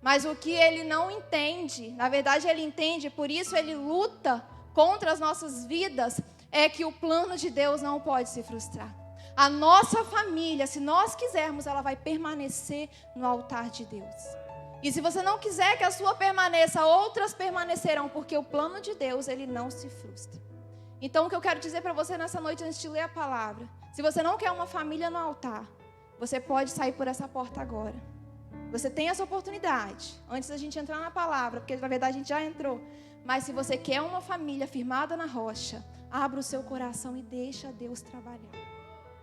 Mas o que ele não entende, na verdade ele entende, por isso ele luta contra as nossas vidas, é que o plano de Deus não pode se frustrar. A nossa família, se nós quisermos, ela vai permanecer no altar de Deus. E se você não quiser que a sua permaneça, outras permanecerão, porque o plano de Deus, ele não se frustra. Então, o que eu quero dizer para você nessa noite, antes de ler a palavra, se você não quer uma família no altar, você pode sair por essa porta agora. Você tem essa oportunidade, antes da gente entrar na palavra, porque na verdade a gente já entrou. Mas se você quer uma família firmada na rocha, abra o seu coração e deixa Deus trabalhar.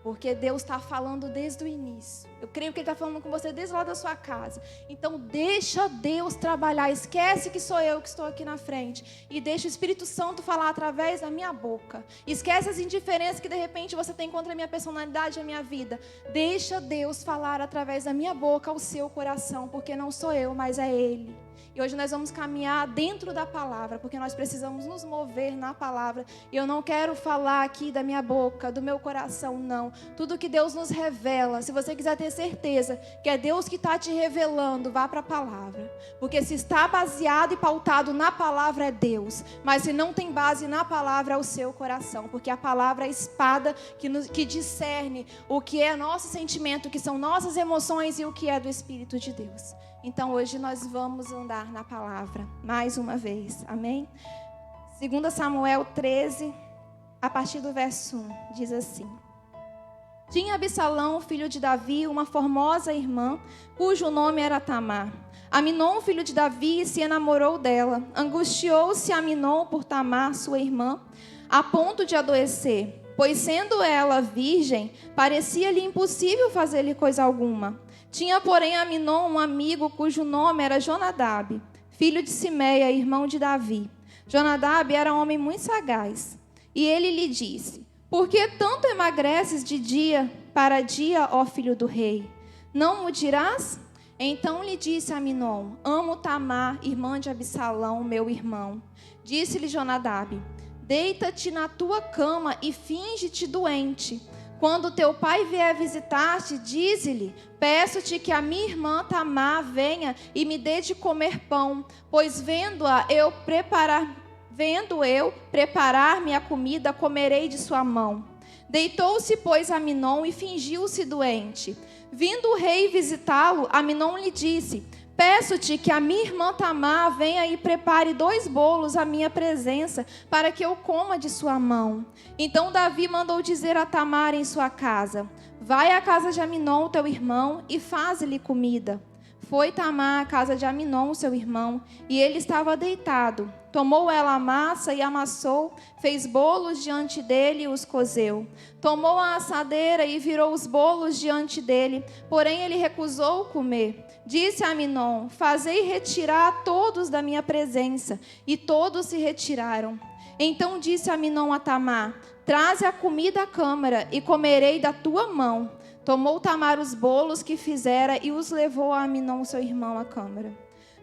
Porque Deus está falando desde o início. Eu creio que Ele está falando com você desde lá da sua casa. Então deixa Deus trabalhar. Esquece que sou eu que estou aqui na frente. E deixa o Espírito Santo falar através da minha boca. Esquece as indiferenças que de repente você tem contra a minha personalidade e a minha vida. Deixa Deus falar através da minha boca ao seu coração. Porque não sou eu, mas é Ele. E hoje nós vamos caminhar dentro da palavra, porque nós precisamos nos mover na palavra. E eu não quero falar aqui da minha boca, do meu coração, não. Tudo que Deus nos revela, se você quiser ter certeza que é Deus que está te revelando, vá para a palavra. Porque se está baseado e pautado na palavra é Deus. Mas se não tem base na palavra é o seu coração. Porque a palavra é a espada que discerne o que é nosso sentimento, o que são nossas emoções e o que é do Espírito de Deus. Então hoje nós vamos andar na palavra, mais uma vez, amém? 2 Samuel 13, a partir do verso 1, diz assim: Tinha Absalão, filho de Davi, uma formosa irmã, cujo nome era Tamar. Aminon, filho de Davi, se enamorou dela. Angustiou-se Aminon por Tamar, sua irmã, a ponto de adoecer, pois sendo ela virgem, parecia-lhe impossível fazer-lhe coisa alguma. Tinha, porém, Aminon um amigo cujo nome era Jonadab, filho de Simeia, irmão de Davi. Jonadab era um homem muito sagaz. E ele lhe disse: Por que tanto emagreces de dia para dia, ó filho do rei? Não o dirás? Então lhe disse Aminon: Amo Tamar, irmã de Absalão, meu irmão. Disse-lhe Jonadab: Deita-te na tua cama e finge-te doente. Quando teu pai vier visitar-te, dize-lhe: Peço-te que a minha irmã Tamar venha e me dê de comer pão, pois vendo eu preparar-me a comida, comerei de sua mão. Deitou-se, pois, Aminon e fingiu-se doente. Vindo o rei visitá-lo, Aminon lhe disse: Peço-te que a minha irmã Tamar venha e prepare 2 bolos à minha presença, para que eu coma de sua mão. Então Davi mandou dizer a Tamar em sua casa: Vai à casa de Aminon, teu irmão, e faze-lhe comida. Foi Tamar à casa de Aminon, seu irmão, e ele estava deitado. Tomou ela a massa e amassou, fez bolos diante dele e os cozeu. Tomou a assadeira e virou os bolos diante dele, porém ele recusou comer. Disse a Aminon: Fazei retirar todos da minha presença. E todos se retiraram. Então disse Aminon a Tamar: Traze a comida à câmara e comerei da tua mão. Tomou Tamar os bolos que fizera e os levou a Aminon, seu irmão, à câmara.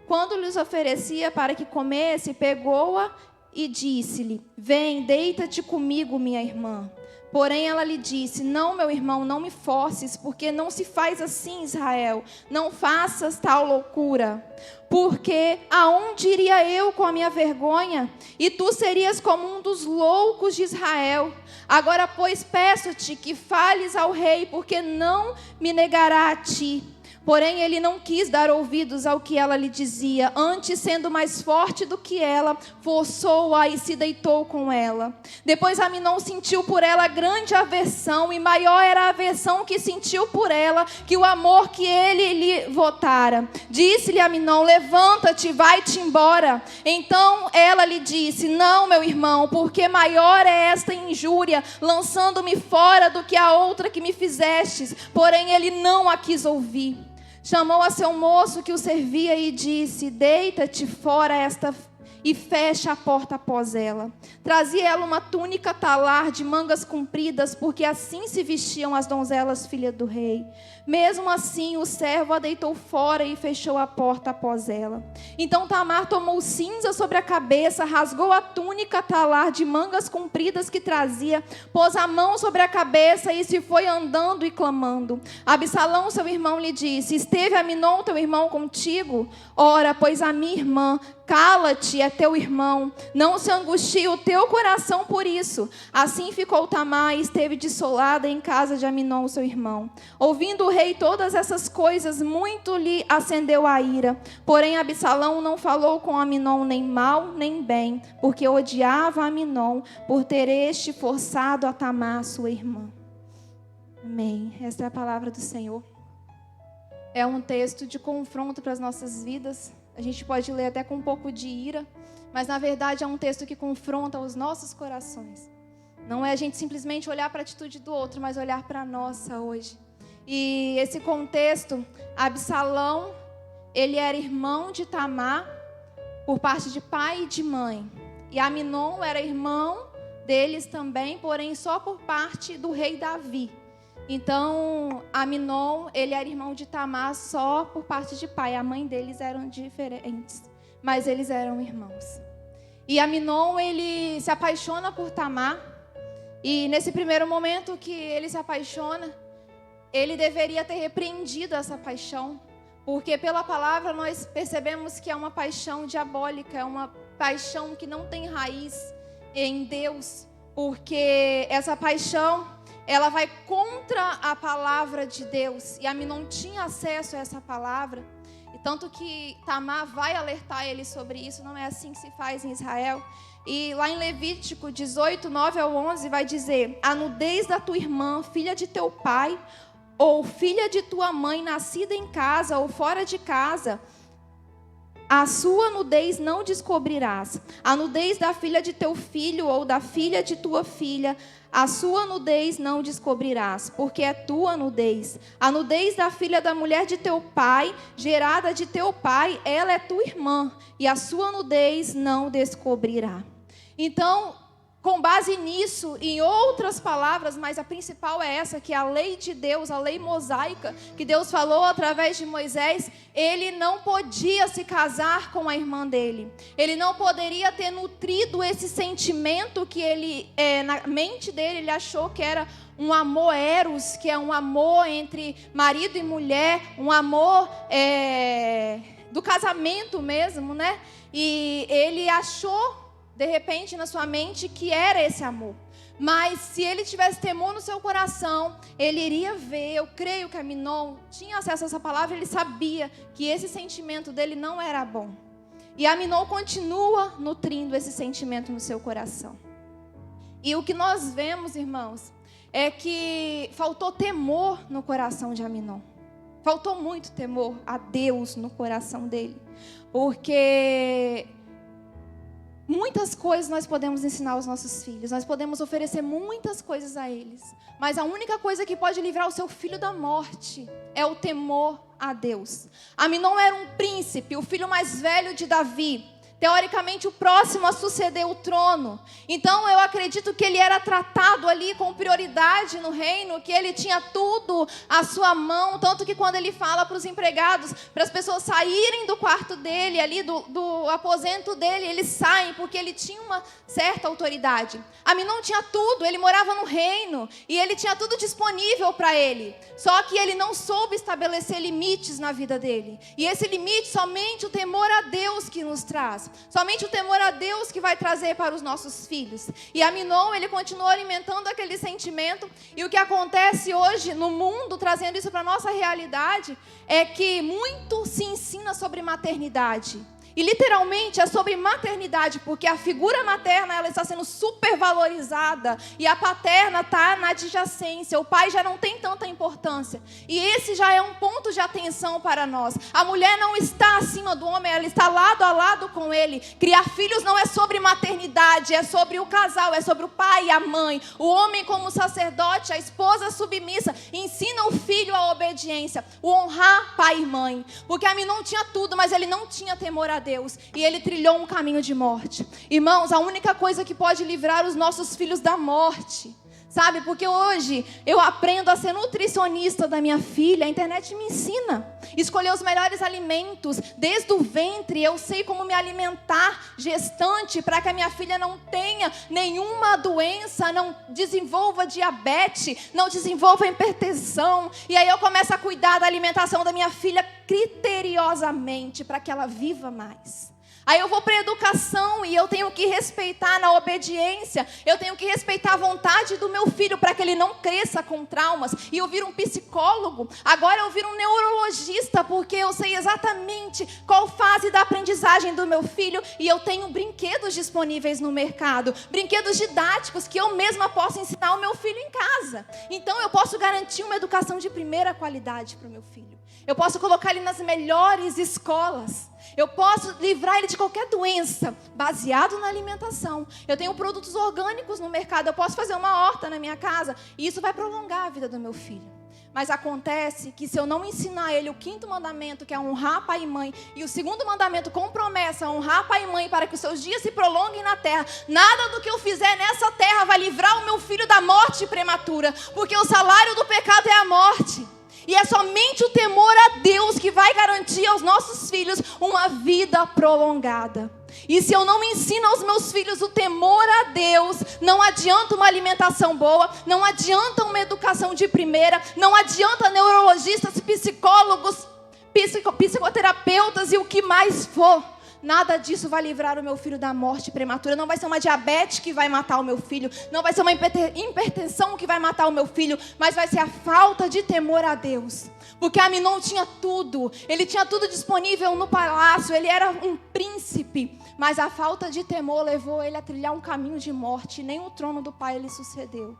Quando lhes oferecia para que comesse, pegou-a e disse-lhe: vem, deita-te comigo, minha irmã. Porém ela lhe disse: não, meu irmão, não me forces, porque não se faz assim, Israel. Não faças tal loucura. Porque aonde iria eu com a minha vergonha? E tu serias como um dos loucos de Israel. Agora, pois, peço-te que fales ao rei, porque não me negará a ti. Porém, ele não quis dar ouvidos ao que ela lhe dizia. Antes, sendo mais forte do que ela, forçou-a e se deitou com ela. Depois, Aminon sentiu por ela grande aversão, e maior era a aversão que sentiu por ela, que o amor que ele lhe votara. Disse-lhe Aminon: levanta-te, vai-te embora. Então ela lhe disse: não, meu irmão, porque maior é esta injúria, lançando-me fora do que a outra que me fizestes. Porém, ele não a quis ouvir. Chamou a seu moço que o servia e disse: deita-te fora e fecha a porta após ela. Trazia ela uma túnica talar de mangas compridas, porque assim se vestiam as donzelas filhas do rei. Mesmo assim, o servo a deitou fora e fechou a porta após ela. Então Tamar tomou cinza sobre a cabeça, rasgou a túnica talar de mangas compridas que trazia, pôs a mão sobre a cabeça e se foi andando e clamando. Absalão, seu irmão, lhe disse: esteve Aminon, teu irmão, contigo? Ora, pois a minha irmã, cala-te, é teu irmão, não se angustie o teu coração por isso. Assim ficou Tamar e esteve dissolada em casa de Aminon, seu irmão. Ouvindo o rei todas essas coisas, muito lhe acendeu a ira. Porém, Absalão não falou com Aminon nem mal nem bem, porque odiava Aminon por ter este forçado a Tamar, sua irmã. Amém. Esta é a palavra do Senhor. É um texto de confronto para as nossas vidas. A gente pode ler até com um pouco de ira, mas na verdade é um texto que confronta os nossos corações. Não é a gente simplesmente olhar para a atitude do outro, mas olhar para a nossa hoje. E esse contexto, Absalão, ele era irmão de Tamar por parte de pai e de mãe. E Aminon era irmão deles também, porém só por parte do rei Davi. Então, Aminon, ele era irmão de Tamar só por parte de pai. A mãe deles eram diferentes, mas eles eram irmãos. E Aminon, ele se apaixona por Tamar. E nesse primeiro momento que ele se apaixona, ele deveria ter repreendido essa paixão. Porque pela palavra nós percebemos que é uma paixão diabólica, é uma paixão que não tem raiz em Deus. Porque essa paixão, ela vai contra a palavra de Deus. E Aminon tinha acesso a essa palavra. E tanto que Tamar vai alertar ele sobre isso. Não é assim que se faz em Israel. E lá em Levítico 18, 9 ao 11, vai dizer: a nudez da tua irmã, filha de teu pai, ou filha de tua mãe, nascida em casa ou fora de casa, a sua nudez não descobrirás. A nudez da filha de teu filho ou da filha de tua filha, a sua nudez não descobrirás, porque é tua nudez. A nudez da filha da mulher de teu pai, gerada de teu pai, ela é tua irmã, e a sua nudez não descobrirá. Então, com base nisso, em outras palavras, mas a principal é essa, que a lei de Deus, a lei mosaica, que Deus falou através de Moisés, ele não podia se casar com a irmã dele. Ele não poderia ter nutrido esse sentimento que ele, na mente dele, ele achou que era um amor eros, que é um amor entre marido e mulher, um amor do casamento mesmo, né? E ele achou, de repente, na sua mente, que era esse amor. Mas se ele tivesse temor no seu coração, ele iria ver. Eu creio que Aminon tinha acesso a essa palavra, ele sabia que esse sentimento dele não era bom. E Aminon continua nutrindo esse sentimento no seu coração. E o que nós vemos, irmãos, é que faltou temor no coração de Aminon. Faltou muito temor a Deus no coração dele. Porque muitas coisas nós podemos ensinar aos nossos filhos, nós podemos oferecer muitas coisas a eles, mas a única coisa que pode livrar o seu filho da morte é o temor a Deus. Aminon era um príncipe, o filho mais velho de Davi. teoricamente o próximo a suceder o trono. Então eu acredito que ele era tratado ali com prioridade no reino, que ele tinha tudo à sua mão, tanto que quando ele fala para os empregados, para as pessoas saírem do quarto dele, ali do aposento dele, eles saem, porque ele tinha uma certa autoridade. Amnon tinha tudo, ele morava no reino, e ele tinha tudo disponível para ele, só que ele não soube estabelecer limites na vida dele, e esse limite somente o temor a Deus que nos traz. Somente o temor a Deus que vai trazer para os nossos filhos. E Amnon, ele continuou alimentando aquele sentimento. E o que acontece hoje no mundo, trazendo isso para a nossa realidade, é que muito se ensina sobre maternidade. E literalmente é sobre maternidade, porque a figura materna ela está sendo supervalorizada e a paterna está na adjacência. O pai já não tem tanta importância. E esse já é um ponto de atenção para nós. A mulher não está acima do homem, ela está lado a lado com ele. Criar filhos não é sobre maternidade, é sobre o casal, é sobre o pai e a mãe. O homem como sacerdote, a esposa submissa, ensina o filho a obediência, o honrar pai e mãe. Porque Amnon tinha tudo, mas ele não tinha temor a Deus, e ele trilhou um caminho de morte. Irmãos, a única coisa que pode livrar os nossos filhos da morte, sabe, porque hoje eu aprendo a ser nutricionista da minha filha, a internet me ensina, escolher os melhores alimentos, desde o ventre eu sei como me alimentar gestante, para que a minha filha não tenha nenhuma doença, não desenvolva diabetes, não desenvolva hipertensão, e aí eu começo a cuidar da alimentação da minha filha criteriosamente, para que ela viva mais. Aí eu vou para a educação e eu tenho que respeitar na obediência, eu tenho que respeitar a vontade do meu filho para que ele não cresça com traumas. E eu viro um psicólogo, agora eu viro um neurologista, porque eu sei exatamente qual fase da aprendizagem do meu filho, e eu tenho brinquedos disponíveis no mercado, brinquedos didáticos que eu mesma posso ensinar ao meu filho em casa. Então eu posso garantir uma educação de primeira qualidade para o meu filho. Eu posso colocar ele nas melhores escolas. Eu posso livrar ele de qualquer doença, baseado na alimentação. Eu tenho produtos orgânicos no mercado, eu posso fazer uma horta na minha casa, e isso vai prolongar a vida do meu filho. Mas acontece que se eu não ensinar ele o 5º mandamento, que é honrar pai e mãe, e o 2º mandamento com promessa, honrar pai e mãe, para que os seus dias se prolonguem na terra, nada do que eu fizer nessa terra vai livrar o meu filho da morte prematura, porque o salário do pecado é a morte. E é somente o temor a Deus que vai garantir aos nossos filhos uma vida prolongada. E se eu não ensino aos meus filhos o temor a Deus, não adianta uma alimentação boa, não adianta uma educação de primeira, não adianta neurologistas, psicólogos, psicoterapeutas e o que mais for. Nada disso vai livrar o meu filho da morte prematura. Não vai ser uma diabetes que vai matar o meu filho, não vai ser uma hipertensão que vai matar o meu filho, mas vai ser a falta de temor a Deus. Porque Amnon tinha tudo, ele tinha tudo disponível no palácio, ele era um príncipe, mas a falta de temor levou ele a trilhar um caminho de morte, e nem o trono do pai lhe sucedeu.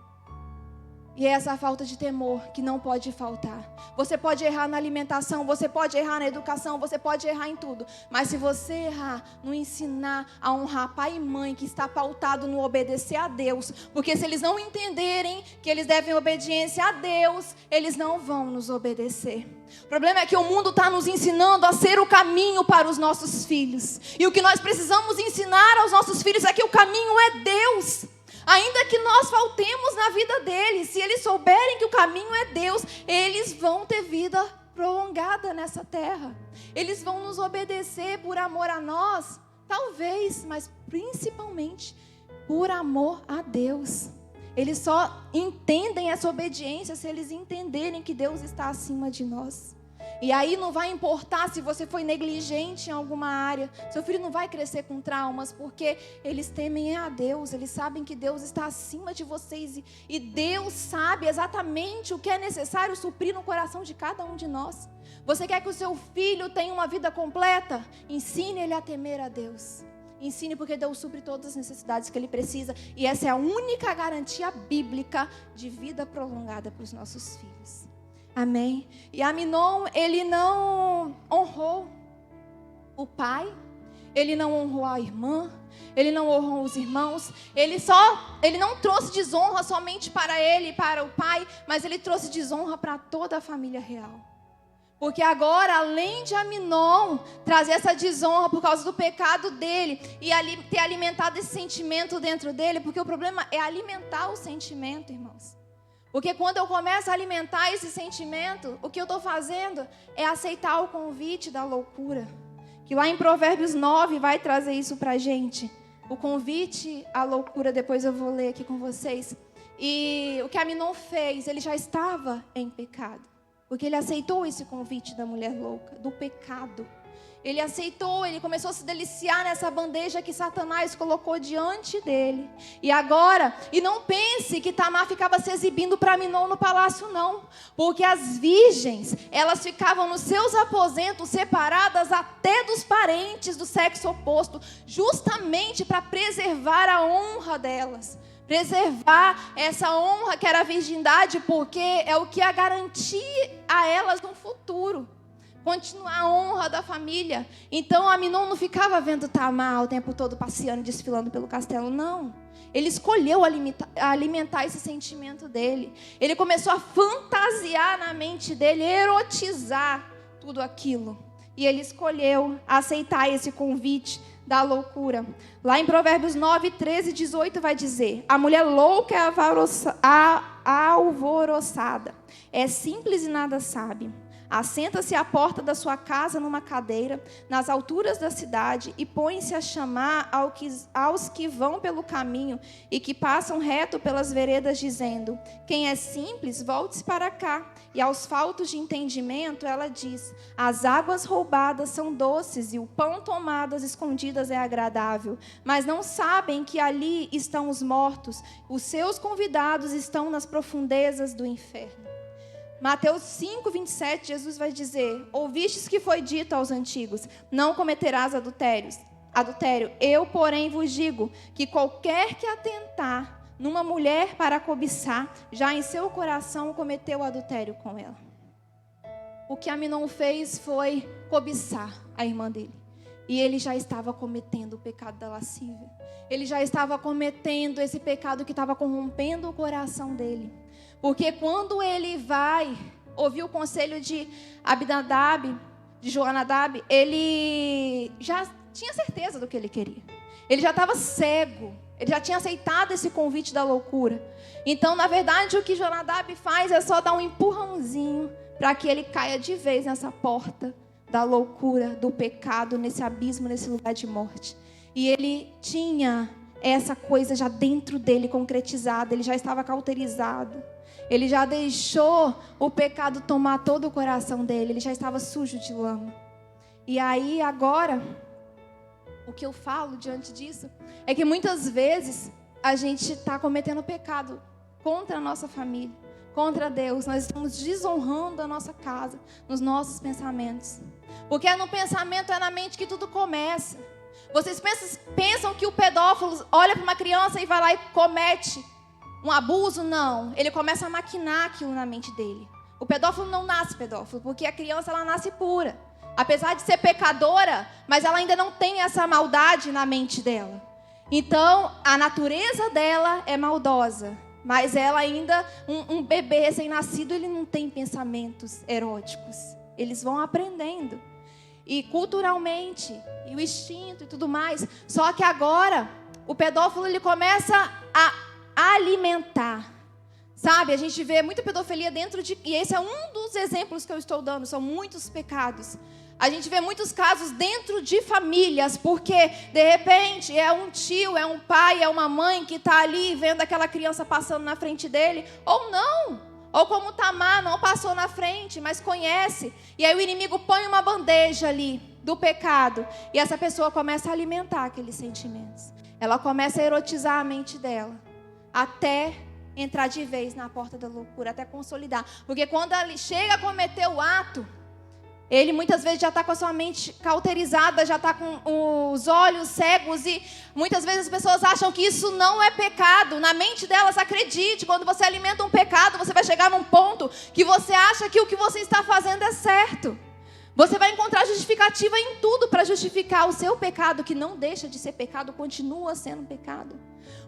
E é essa falta de temor que não pode faltar. Você pode errar na alimentação, você pode errar na educação, você pode errar em tudo. Mas se você errar no ensinar a honrar pai e mãe, que está pautado no obedecer a Deus, porque se eles não entenderem que eles devem obediência a Deus, eles não vão nos obedecer. O problema é que o mundo está nos ensinando a ser o caminho para os nossos filhos. E o que nós precisamos ensinar aos nossos filhos é que o caminho é Deus. Ainda que nós faltemos na vida deles, se eles souberem que o caminho é Deus, eles vão ter vida prolongada nessa terra. Eles vão nos obedecer por amor a nós, talvez, mas principalmente por amor a Deus. Eles só entendem essa obediência se eles entenderem que Deus está acima de nós. E aí não vai importar se você foi negligente em alguma área. Seu filho não vai crescer com traumas, porque eles temem a Deus. Eles sabem que Deus está acima de vocês. E Deus sabe exatamente o que é necessário suprir no coração de cada um de nós. Você quer que o seu filho tenha uma vida completa? Ensine ele a temer a Deus. Ensine, porque Deus supre todas as necessidades que ele precisa. E essa é a única garantia bíblica de vida prolongada para os nossos filhos. Amém? E Amnon, ele não honrou o pai, ele não honrou a irmã, ele não honrou os irmãos, ele não trouxe desonra somente para ele e para o pai, mas ele trouxe desonra para toda a família real. Porque agora, além de Aminon trazer essa desonra por causa do pecado dele e ali ter alimentado esse sentimento dentro dele, porque o problema é alimentar o sentimento, irmãos. Porque quando eu começo a alimentar esse sentimento, o que eu estou fazendo é aceitar o convite da loucura. Que lá em Provérbios 9 vai trazer isso para a gente. O convite à loucura, depois eu vou ler aqui com vocês. E o que Aminon fez, ele já estava em pecado. Porque ele aceitou esse convite da mulher louca, do pecado. Ele aceitou, ele começou a se deliciar nessa bandeja que Satanás colocou diante dele. E agora, e não pense que Tamar ficava se exibindo para Aminon no palácio, não. Porque as virgens, elas ficavam nos seus aposentos separadas até dos parentes do sexo oposto, justamente para preservar a honra delas. Preservar essa honra que era a virgindade, porque é o que ia garantir a elas no futuro. Continuar a honra da família. Então Aminon não ficava vendo Tamar o tempo todo passeando, desfilando pelo castelo, não. Ele escolheu alimentar esse sentimento dele. Ele começou a fantasiar na mente dele, erotizar tudo aquilo. E ele escolheu aceitar esse convite da loucura. Lá em Provérbios 9, 13 e 18 vai dizer: a mulher louca é alvoroçada, é simples e nada sabe. Assenta-se à porta da sua casa numa cadeira, nas alturas da cidade, e põe-se a chamar aos que vão pelo caminho e que passam reto pelas veredas, dizendo: quem é simples, volte-se para cá. E aos faltos de entendimento, ela diz: as águas roubadas são doces e o pão tomado às escondidas é agradável. Mas não sabem que ali estão os mortos, os seus convidados estão nas profundezas do inferno. Mateus 5, 27, Jesus vai dizer: ouvistes que foi dito aos antigos, não cometerás adultério. Eu, porém, vos digo que qualquer que atentar numa mulher para cobiçar, já em seu coração cometeu adultério com ela. O que Aminon fez foi cobiçar a irmã dele. E ele já estava cometendo o pecado da lascívia. Ele já estava cometendo esse pecado que estava corrompendo o coração dele. Porque quando ele vai ouvir o conselho de Abinadab, de Jonadab, ele já tinha certeza do que ele queria. Ele já estava cego. Ele já tinha aceitado esse convite da loucura. Então, na verdade, o que Jonadab faz é só dar um empurrãozinho para que ele caia de vez nessa porta da loucura, do pecado, nesse abismo, nesse lugar de morte. E ele tinha essa coisa já dentro dele concretizada. Ele já estava cauterizado. Ele já deixou o pecado tomar todo o coração dele. Ele já estava sujo de lama. E aí, agora, o que eu falo diante disso é que muitas vezes a gente está cometendo pecado contra a nossa família, contra Deus. Nós estamos desonrando a nossa casa, nos nossos pensamentos. Porque é no pensamento, é na mente que tudo começa. Vocês pensam que o pedófilo olha para uma criança e vai lá e comete um abuso? Não. Ele começa a maquinar aquilo na mente dele. O pedófilo não nasce pedófilo, porque a criança ela nasce pura. Apesar de ser pecadora, mas ela ainda não tem essa maldade na mente dela. Então, a natureza dela é maldosa. Mas ela ainda, um bebê recém-nascido, ele não tem pensamentos eróticos. Eles vão aprendendo. E culturalmente, e o instinto e tudo mais. Só que agora, o pedófilo ele começa a alimentar. Sabe, a gente vê muita pedofilia dentro de... E esse é um dos exemplos que eu estou dando. São muitos pecados. A gente vê muitos casos dentro de famílias, porque, de repente, é um tio, é um pai, é uma mãe que está ali vendo aquela criança passando na frente dele, ou não. Ou como Tamar, não passou na frente, mas conhece. E aí o inimigo põe uma bandeja ali do pecado. E essa pessoa começa a alimentar aqueles sentimentos. Ela começa a erotizar a mente dela, até entrar de vez na porta da loucura, até consolidar. Porque quando ele chega a cometer o ato, ele muitas vezes já está com a sua mente cauterizada, já está com os olhos cegos. E muitas vezes as pessoas acham que isso não é pecado. Na mente delas, acredite, quando você alimenta um pecado, você vai chegar num ponto que você acha que o que você está fazendo é certo. Você vai encontrar justificativa em tudo para justificar o seu pecado, que não deixa de ser pecado, continua sendo pecado.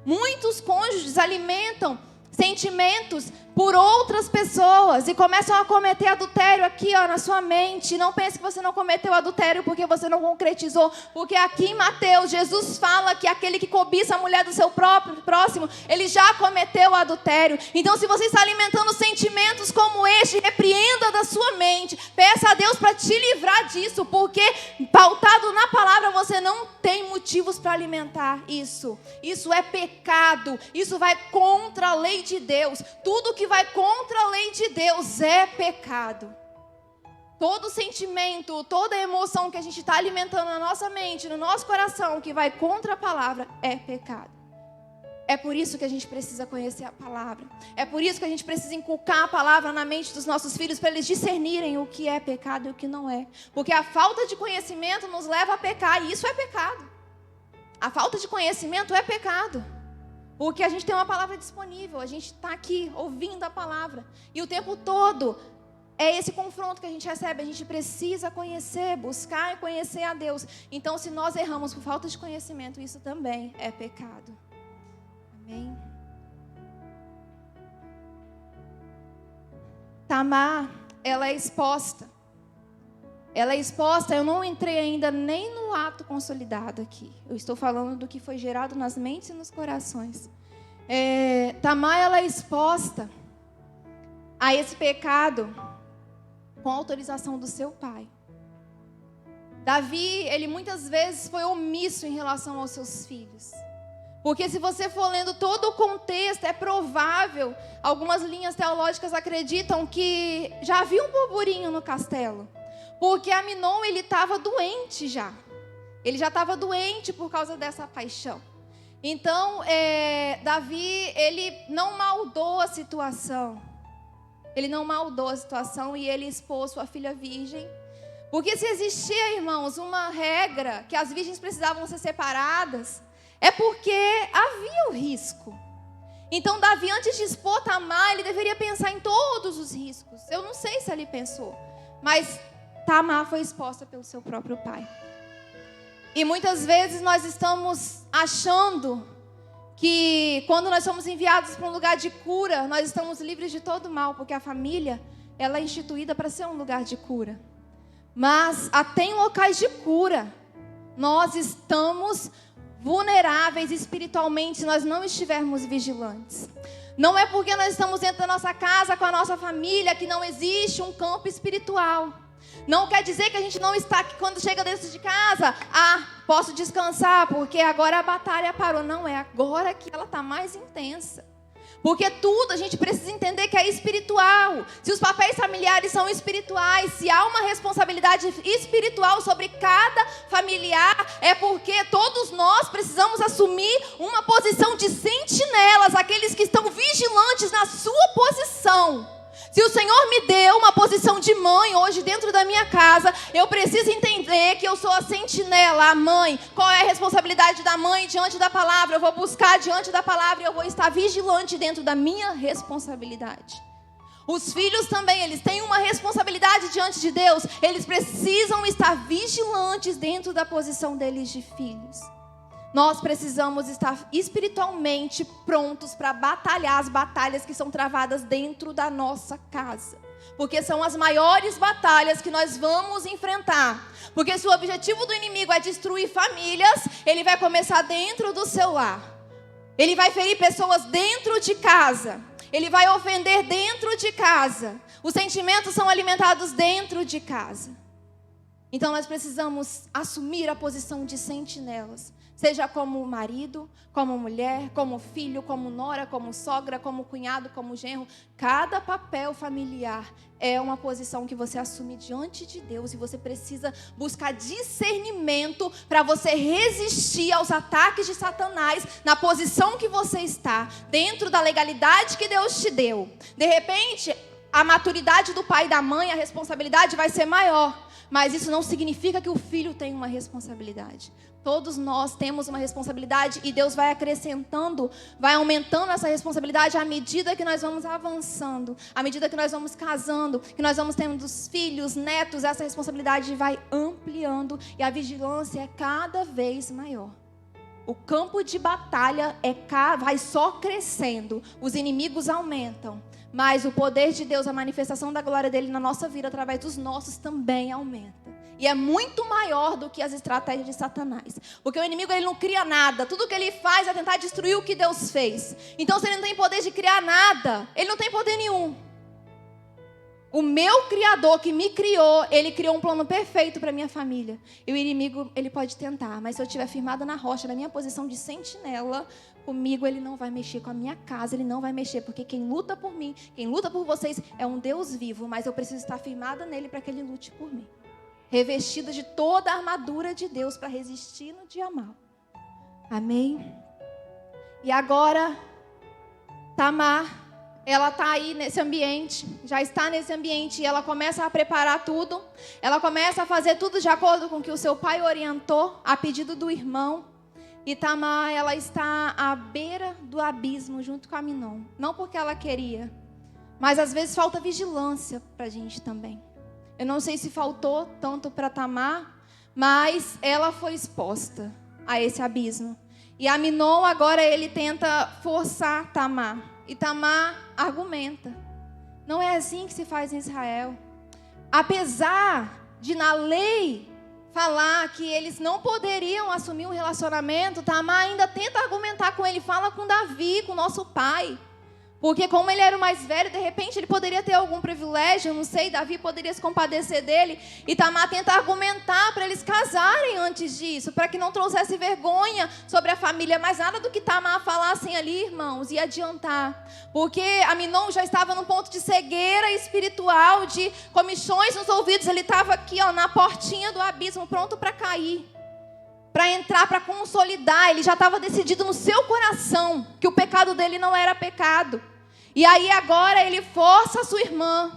Muitos cônjuges alimentam sentimentos por outras pessoas e começam a cometer adultério aqui, ó, na sua mente. Não pense que você não cometeu adultério porque você não concretizou, porque aqui em Mateus, Jesus fala que aquele que cobiça a mulher do seu próprio próximo, ele já cometeu adultério. Então, se você está alimentando sentimentos como este, repreenda da sua mente, peça a Deus para te livrar disso, porque pautado na palavra, você não tem motivos para alimentar isso. Isso é pecado, isso vai contra a lei de Deus. Tudo que vai contra a lei de Deus é pecado. Todo sentimento, toda emoção que a gente está alimentando na nossa mente, no nosso coração, que vai contra a palavra, é pecado. É por isso que a gente precisa conhecer a palavra. É por isso que a gente precisa inculcar a palavra na mente dos nossos filhos, para eles discernirem o que é pecado e o que não é. Porque a falta de conhecimento nos leva a pecar, e isso é pecado. A falta de conhecimento é pecado. Porque a gente tem uma palavra disponível, a gente está aqui ouvindo a palavra. E o tempo todo é esse confronto que a gente recebe. A gente precisa conhecer, buscar e conhecer a Deus. Então, se nós erramos por falta de conhecimento, isso também é pecado. Amém? Tamar, ela é exposta. Ela é exposta, eu não entrei ainda nem no ato consolidado aqui. Eu estou falando do que foi gerado nas mentes e nos corações. Tamar, ela é exposta a esse pecado com a autorização do seu pai. Davi, ele muitas vezes foi omisso em relação aos seus filhos. Porque se você for lendo todo o contexto, é provável, algumas linhas teológicas acreditam que já havia um burburinho no castelo. Porque Aminon, ele estava doente já. Ele já estava doente por causa dessa paixão. Então, Davi, ele não maldou a situação. Ele não maldou a situação e ele expôs sua filha virgem. Porque se existia, irmãos, uma regra que as virgens precisavam ser separadas, é porque havia o risco. Então, Davi, antes de expor Tamar, ele deveria pensar em todos os riscos. Eu não sei se ele pensou, mas Tamar foi exposta pelo seu próprio pai. E muitas vezes nós estamos achando que quando nós somos enviados para um lugar de cura, nós estamos livres de todo mal, porque a família, ela é instituída para ser um lugar de cura. Mas até em locais de cura, nós estamos vulneráveis espiritualmente se nós não estivermos vigilantes. Não é porque nós estamos dentro da nossa casa, com a nossa família, que não existe um campo espiritual. Não quer dizer que a gente não está aqui quando chega dentro de casa. Posso descansar porque agora a batalha parou. Não, é agora que ela está mais intensa. Porque tudo a gente precisa entender que é espiritual. Se os papéis familiares são espirituais, se há uma responsabilidade espiritual sobre cada familiar, é porque todos nós precisamos assumir uma posição de sentinelas, aqueles que estão vigilantes na sua posição. Se o Senhor me deu uma posição de mãe hoje dentro da minha casa, eu preciso entender que eu sou a sentinela, a mãe. Qual é a responsabilidade da mãe diante da palavra? Eu vou buscar diante da palavra e eu vou estar vigilante dentro da minha responsabilidade. Os filhos também, eles têm uma responsabilidade diante de Deus. Eles precisam estar vigilantes dentro da posição deles de filhos. Nós precisamos estar espiritualmente prontos para batalhar as batalhas que são travadas dentro da nossa casa. Porque são as maiores batalhas que nós vamos enfrentar. Porque se o objetivo do inimigo é destruir famílias, ele vai começar dentro do seu lar. Ele vai ferir pessoas dentro de casa. Ele vai ofender dentro de casa. Os sentimentos são alimentados dentro de casa. Então nós precisamos assumir a posição de sentinelas. Seja como marido, como mulher, como filho, como nora, como sogra, como cunhado, como genro. Cada papel familiar é uma posição que você assume diante de Deus. E você precisa buscar discernimento para você resistir aos ataques de Satanás na posição que você está, dentro da legalidade que Deus te deu. De repente, a maturidade do pai e da mãe, a responsabilidade vai ser maior. Mas isso não significa que o filho tem uma responsabilidade. Todos nós temos uma responsabilidade e Deus vai acrescentando, vai aumentando essa responsabilidade à medida que nós vamos avançando, à medida que nós vamos casando, que nós vamos tendo filhos, netos, essa responsabilidade vai ampliando e a vigilância é cada vez maior. O campo de batalha vai só crescendo, os inimigos aumentam, mas o poder de Deus, a manifestação da glória dele na nossa vida, através dos nossos, também aumenta. E é muito maior do que as estratégias de Satanás. Porque o inimigo, ele não cria nada. Tudo que ele faz é tentar destruir o que Deus fez. Então, se ele não tem poder de criar nada, ele não tem poder nenhum. O meu Criador que me criou, ele criou um plano perfeito para minha família. E o inimigo, ele pode tentar, mas se eu estiver firmada na rocha, na minha posição de sentinela, comigo ele não vai mexer, com a minha casa ele não vai mexer, porque quem luta por mim, quem luta por vocês é um Deus vivo, mas eu preciso estar firmada nele para que ele lute por mim. Revestida de toda a armadura de Deus para resistir no dia mau. Amém? E agora, Tamar, ela está aí nesse ambiente, já está nesse ambiente, e ela começa a preparar tudo, ela começa a fazer tudo de acordo com o que o seu pai orientou, a pedido do irmão. E Tamar, ela está à beira do abismo junto com Amnon. Não porque ela queria, mas às vezes falta vigilância para a gente também. Eu não sei se faltou tanto para Tamar, mas ela foi exposta a esse abismo. E Amnon agora ele tenta forçar Tamar. E Tamar argumenta. Não é assim que se faz em Israel. Apesar de na lei falar que eles não poderiam assumir um relacionamento, Tamar ainda tenta argumentar com ele. Fala com Davi, com nosso pai. Porque como ele era o mais velho, de repente ele poderia ter algum privilégio, eu não sei, Davi poderia se compadecer dele. E Tamar tenta argumentar para eles casarem antes disso, para que não trouxesse vergonha sobre a família. Mas nada do que Tamar falassem ali, irmãos, ia adiantar. Porque Amnon já estava num ponto de cegueira espiritual, de comichões nos ouvidos. Ele estava aqui, ó, na portinha do abismo, pronto para cair. Para entrar, para consolidar. Ele já estava decidido no seu coração que o pecado dele não era pecado. E aí agora ele força a sua irmã.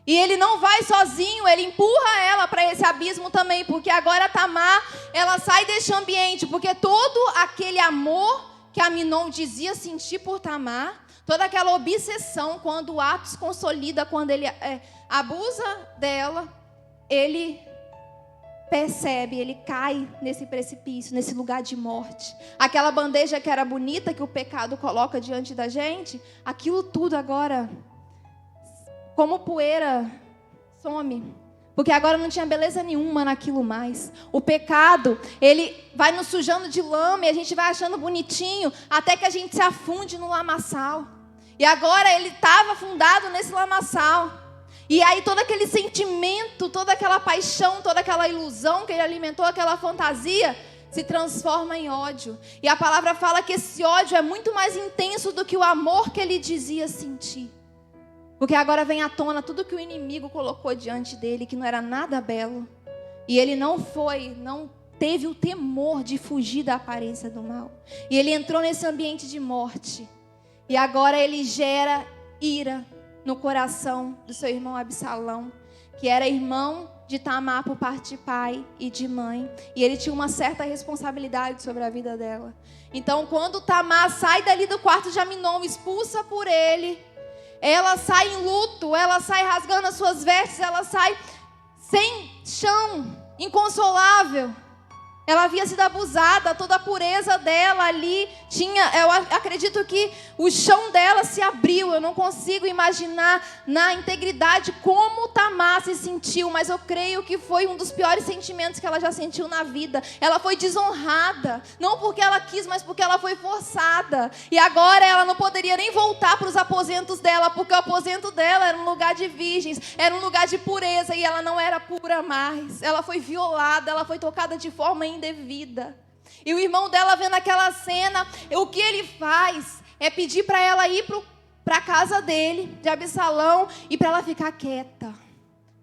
E ele não vai sozinho, ele empurra ela para esse abismo também. Porque agora Tamar, ela sai desse ambiente. Porque todo aquele amor que Amnon dizia sentir por Tamar, toda aquela obsessão, quando o ato se consolida, quando ele abusa dela, ele percebe, ele cai nesse precipício, nesse lugar de morte. Aquela bandeja que era bonita, que o pecado coloca diante da gente, aquilo tudo agora, como poeira, some. Porque agora não tinha beleza nenhuma naquilo mais. O pecado, ele vai nos sujando de lama e a gente vai achando bonitinho, até que a gente se afunde no lamaçal. E agora ele estava afundado nesse lamaçal. E aí todo aquele sentimento, toda aquela paixão, toda aquela ilusão que ele alimentou, aquela fantasia, se transforma em ódio. E a palavra fala que esse ódio é muito mais intenso do que o amor que ele dizia sentir. Porque agora vem à tona tudo que o inimigo colocou diante dele, que não era nada belo. E ele não teve o temor de fugir da aparência do mal. E ele entrou nesse ambiente de morte. E agora ele gera ira no coração do seu irmão Absalão, que era irmão de Tamar por parte de pai e de mãe. E ele tinha uma certa responsabilidade sobre a vida dela. Então, quando Tamar sai dali do quarto de Amnon, expulsa por ele, ela sai em luto, ela sai rasgando as suas vestes, ela sai sem chão, inconsolável. Ela havia sido abusada, toda a pureza dela ali eu acredito que o chão dela se abriu. Eu não consigo imaginar na integridade como Tamar se sentiu, mas eu creio que foi um dos piores sentimentos que ela já sentiu na vida. Ela foi desonrada, não porque ela quis, mas porque ela foi forçada. E agora ela não poderia nem voltar para os aposentos dela, porque o aposento dela era um lugar de virgens, era um lugar de pureza, e ela não era pura mais. Ela foi violada, ela foi tocada de forma indevida. E o irmão dela vendo aquela cena, o que ele faz é pedir para ela ir para a casa dele, de Absalão, e para ela ficar quieta.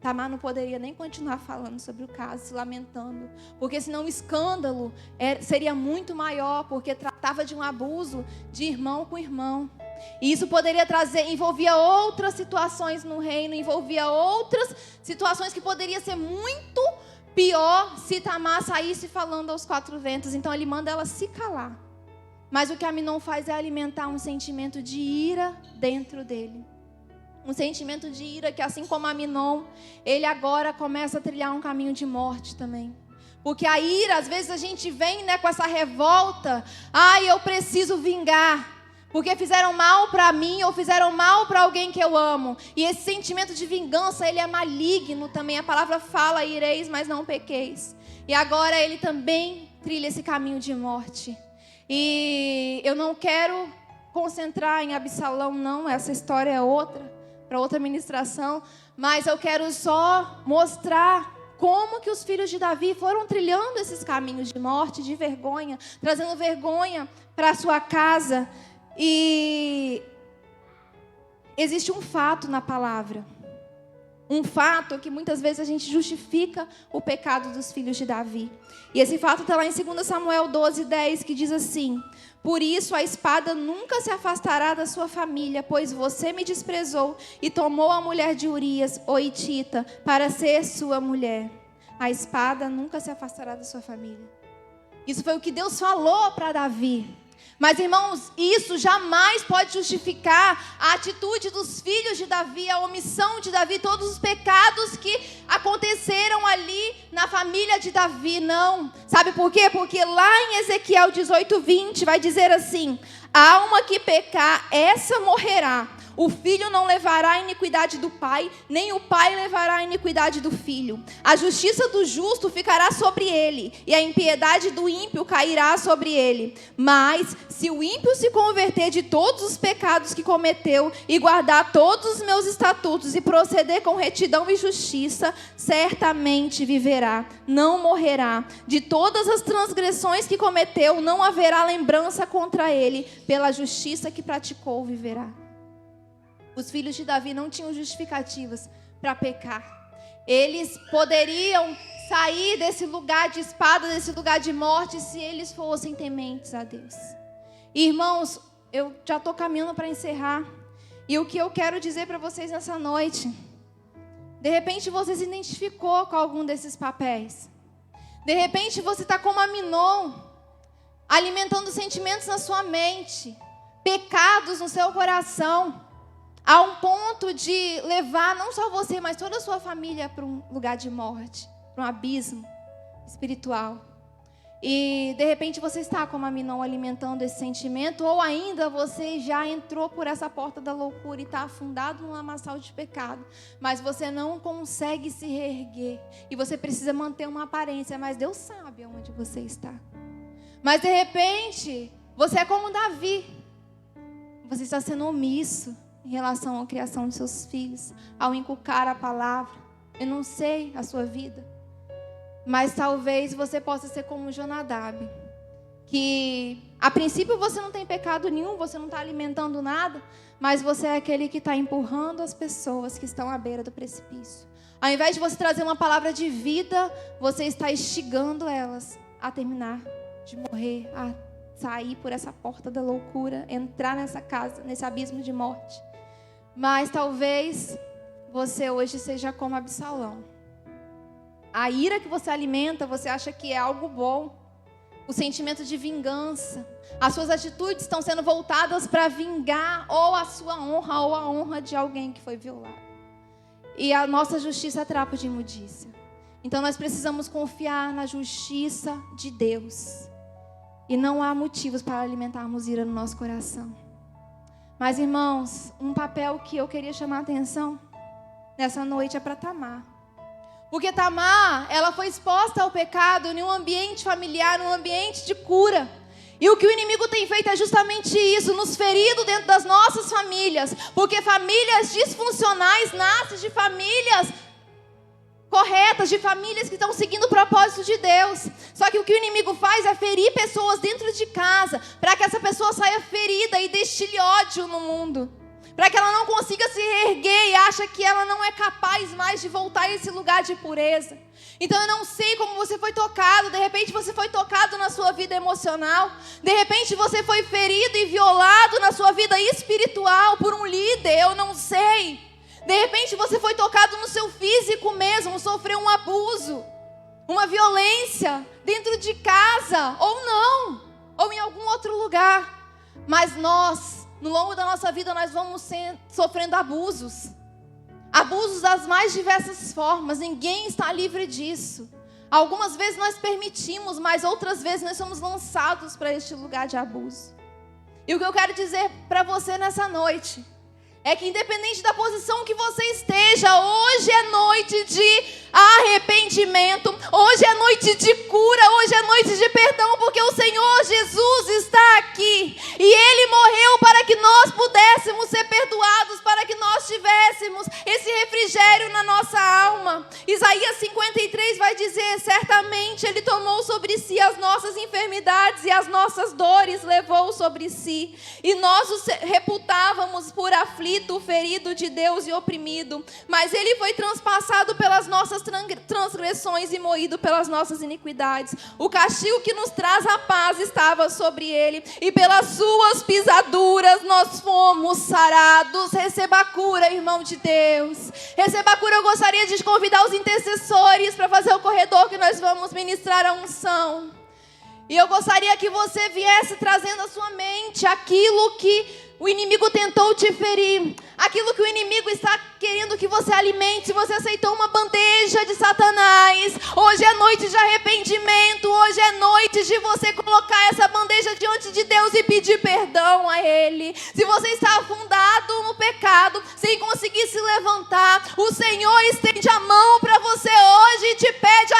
Tamar não poderia nem continuar falando sobre o caso, se lamentando, porque senão o escândalo seria muito maior, porque tratava de um abuso de irmão com irmão. E isso poderia envolvia outras situações no reino, envolvia outras situações que poderia ser muito pior se Tamar saísse falando aos quatro ventos. Então ele manda ela se calar. Mas o que Amnon faz é alimentar um sentimento de ira dentro dele. Um sentimento de ira que, assim como Amnon, ele agora começa a trilhar um caminho de morte também. Porque a ira, às vezes a gente vem, né, com essa revolta. Ai, eu preciso vingar. Porque fizeram mal para mim ou fizeram mal para alguém que eu amo. E esse sentimento de vingança, ele é maligno também. A palavra fala, ireis, mas não pequeis. E agora ele também trilha esse caminho de morte. E eu não quero concentrar em Absalão, não. Essa história é outra, para outra ministração. Mas eu quero só mostrar como que os filhos de Davi foram trilhando esses caminhos de morte, de vergonha, trazendo vergonha para a sua casa. E existe um fato na palavra. Um fato que muitas vezes a gente justifica o pecado dos filhos de Davi. E esse fato está lá em 2 Samuel 12:10, que diz assim: por isso a espada nunca se afastará da sua família, pois você me desprezou e tomou a mulher de Urias, o hitita, para ser sua mulher. A espada nunca se afastará da sua família. Isso foi o que Deus falou para Davi. Mas, irmãos, isso jamais pode justificar a atitude dos filhos de Davi, a omissão de Davi, todos os pecados que aconteceram ali na família de Davi, não. Sabe por quê? Porque lá em Ezequiel 18:20 vai dizer assim: a alma que pecar, essa morrerá. O filho não levará a iniquidade do pai, nem o pai levará a iniquidade do filho. A justiça do justo ficará sobre ele, e a impiedade do ímpio cairá sobre ele. Mas, se o ímpio se converter de todos os pecados que cometeu, e guardar todos os meus estatutos, e proceder com retidão e justiça, certamente viverá, não morrerá. De todas as transgressões que cometeu, não haverá lembrança contra ele. Pela justiça que praticou, viverá. Os filhos de Davi não tinham justificativas para pecar. Eles poderiam sair desse lugar de espada, desse lugar de morte, se eles fossem tementes a Deus. Irmãos, eu já estou caminhando para encerrar. E o que eu quero dizer para vocês nessa noite: de repente você se identificou com algum desses papéis. De repente você está como Aminon, alimentando sentimentos na sua mente, pecados no seu coração, a um ponto de levar não só você, mas toda a sua família para um lugar de morte, para um abismo espiritual. E de repente você está como Aminon alimentando esse sentimento, ou ainda você já entrou por essa porta da loucura e está afundado num lamaçal de pecado, mas você não consegue se reerguer e você precisa manter uma aparência, mas Deus sabe onde você está. Mas de repente você é como Davi, você está sendo omisso em relação à criação de seus filhos, ao inculcar a palavra. Eu não sei a sua vida, mas talvez você possa ser como Jonadab, que a princípio você não tem pecado nenhum, você não está alimentando nada, mas você é aquele que está empurrando as pessoas que estão à beira do precipício. Ao invés de você trazer uma palavra de vida, você está instigando elas a terminar de morrer, a sair por essa porta da loucura, entrar nessa casa, nesse abismo de morte. Mas talvez você hoje seja como Absalão. A ira que você alimenta, você acha que é algo bom. O sentimento de vingança. As suas atitudes estão sendo voltadas para vingar ou a sua honra ou a honra de alguém que foi violado. E a nossa justiça é trapo de imundícia. Então nós precisamos confiar na justiça de Deus. E não há motivos para alimentarmos ira no nosso coração. Mas, irmãos, um papel que eu queria chamar a atenção nessa noite é para Tamar. Porque Tamar, ela foi exposta ao pecado em um ambiente familiar, num ambiente de cura. E o que o inimigo tem feito é justamente isso, nos ferido dentro das nossas famílias. Porque famílias disfuncionais nascem de famílias corretas, de famílias que estão seguindo o propósito de Deus. Só que o que o inimigo faz é ferir pessoas dentro de casa, para que essa pessoa saia ferida e destile ódio no mundo, para que ela não consiga se reerguer e acha que ela não é capaz mais de voltar a esse lugar de pureza. Então eu não sei como você foi tocado. De repente você foi tocado na sua vida emocional, de repente você foi ferido e violado na sua vida espiritual por um líder, eu não sei. De repente você foi tocado no seu físico mesmo, sofreu um abuso, uma violência dentro de casa, ou não, ou em algum outro lugar. Mas nós, no longo da nossa vida, nós vamos sofrendo abusos das mais diversas formas, ninguém está livre disso. Algumas vezes nós permitimos, mas outras vezes nós somos lançados para este lugar de abuso. E o que eu quero dizer para você nessa noite é que, independente da posição que você esteja, hoje é noite de arrependimento, hoje é noite de cura, hoje é noite de perdão, porque o Senhor Jesus está aqui e Ele morreu para que nós pudéssemos ser perdoados, para que nós tivéssemos esse refrigério na nossa alma. Isaías 53 vai dizer: certamente Ele tomou sobre si as nossas enfermidades e as nossas dores levou sobre si, e nós o reputávamos por aflito, ferido de Deus e oprimido, mas Ele foi transpassado pelas nossas transgressões e moído pelas nossas iniquidades. O castigo que nos traz a paz estava sobre Ele, e pelas suas pisaduras nós fomos sarados. Receba a cura, irmão de Deus. Receba a cura. Eu gostaria de convidar os intercessores para fazer o corredor, que nós vamos ministrar a unção. E eu gostaria que você viesse trazendo à sua mente aquilo que o inimigo tentou te ferir, aquilo que o inimigo está querendo que você alimente. Você aceitou uma bandeja de Satanás. Hoje é noite de arrependimento. Hoje é noite de você colocar essa bandeja diante de Deus e pedir perdão a Ele. Se você está afundado no pecado, sem conseguir se levantar, o Senhor estende a mão para você hoje e te pede: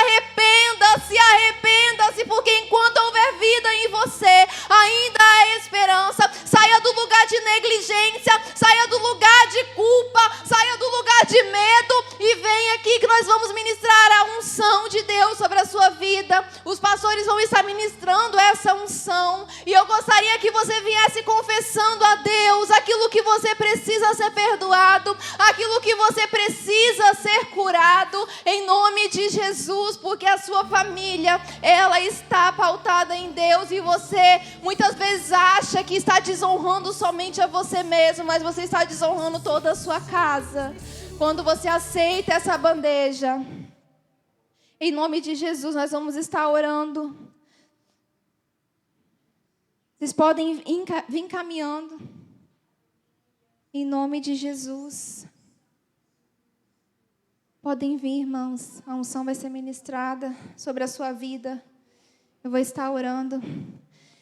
arrependa-se, porque enquanto houver vida em você, ainda há esperança. Saia do lugar de negligência, saia do lugar de culpa, saia do lugar de medo e vem aqui que nós vamos ministrar a unção de Deus sobre a sua vida. Os pastores vão estar ministrando essa unção e eu gostaria que você viesse confessando a Deus aquilo que você precisa ser perdoado, aquilo que você precisa ser curado, em nome de Jesus, porque a sua família, ela está pautada em Deus, e você muitas vezes acha que está desonrando somente a você mesmo, mas você está desonrando toda a sua casa quando você aceita essa bandeja. Em nome de Jesus, nós vamos estar orando. Vocês podem vir caminhando. Em nome de Jesus. Podem vir, irmãos. A unção vai ser ministrada sobre a sua vida. Eu vou estar orando.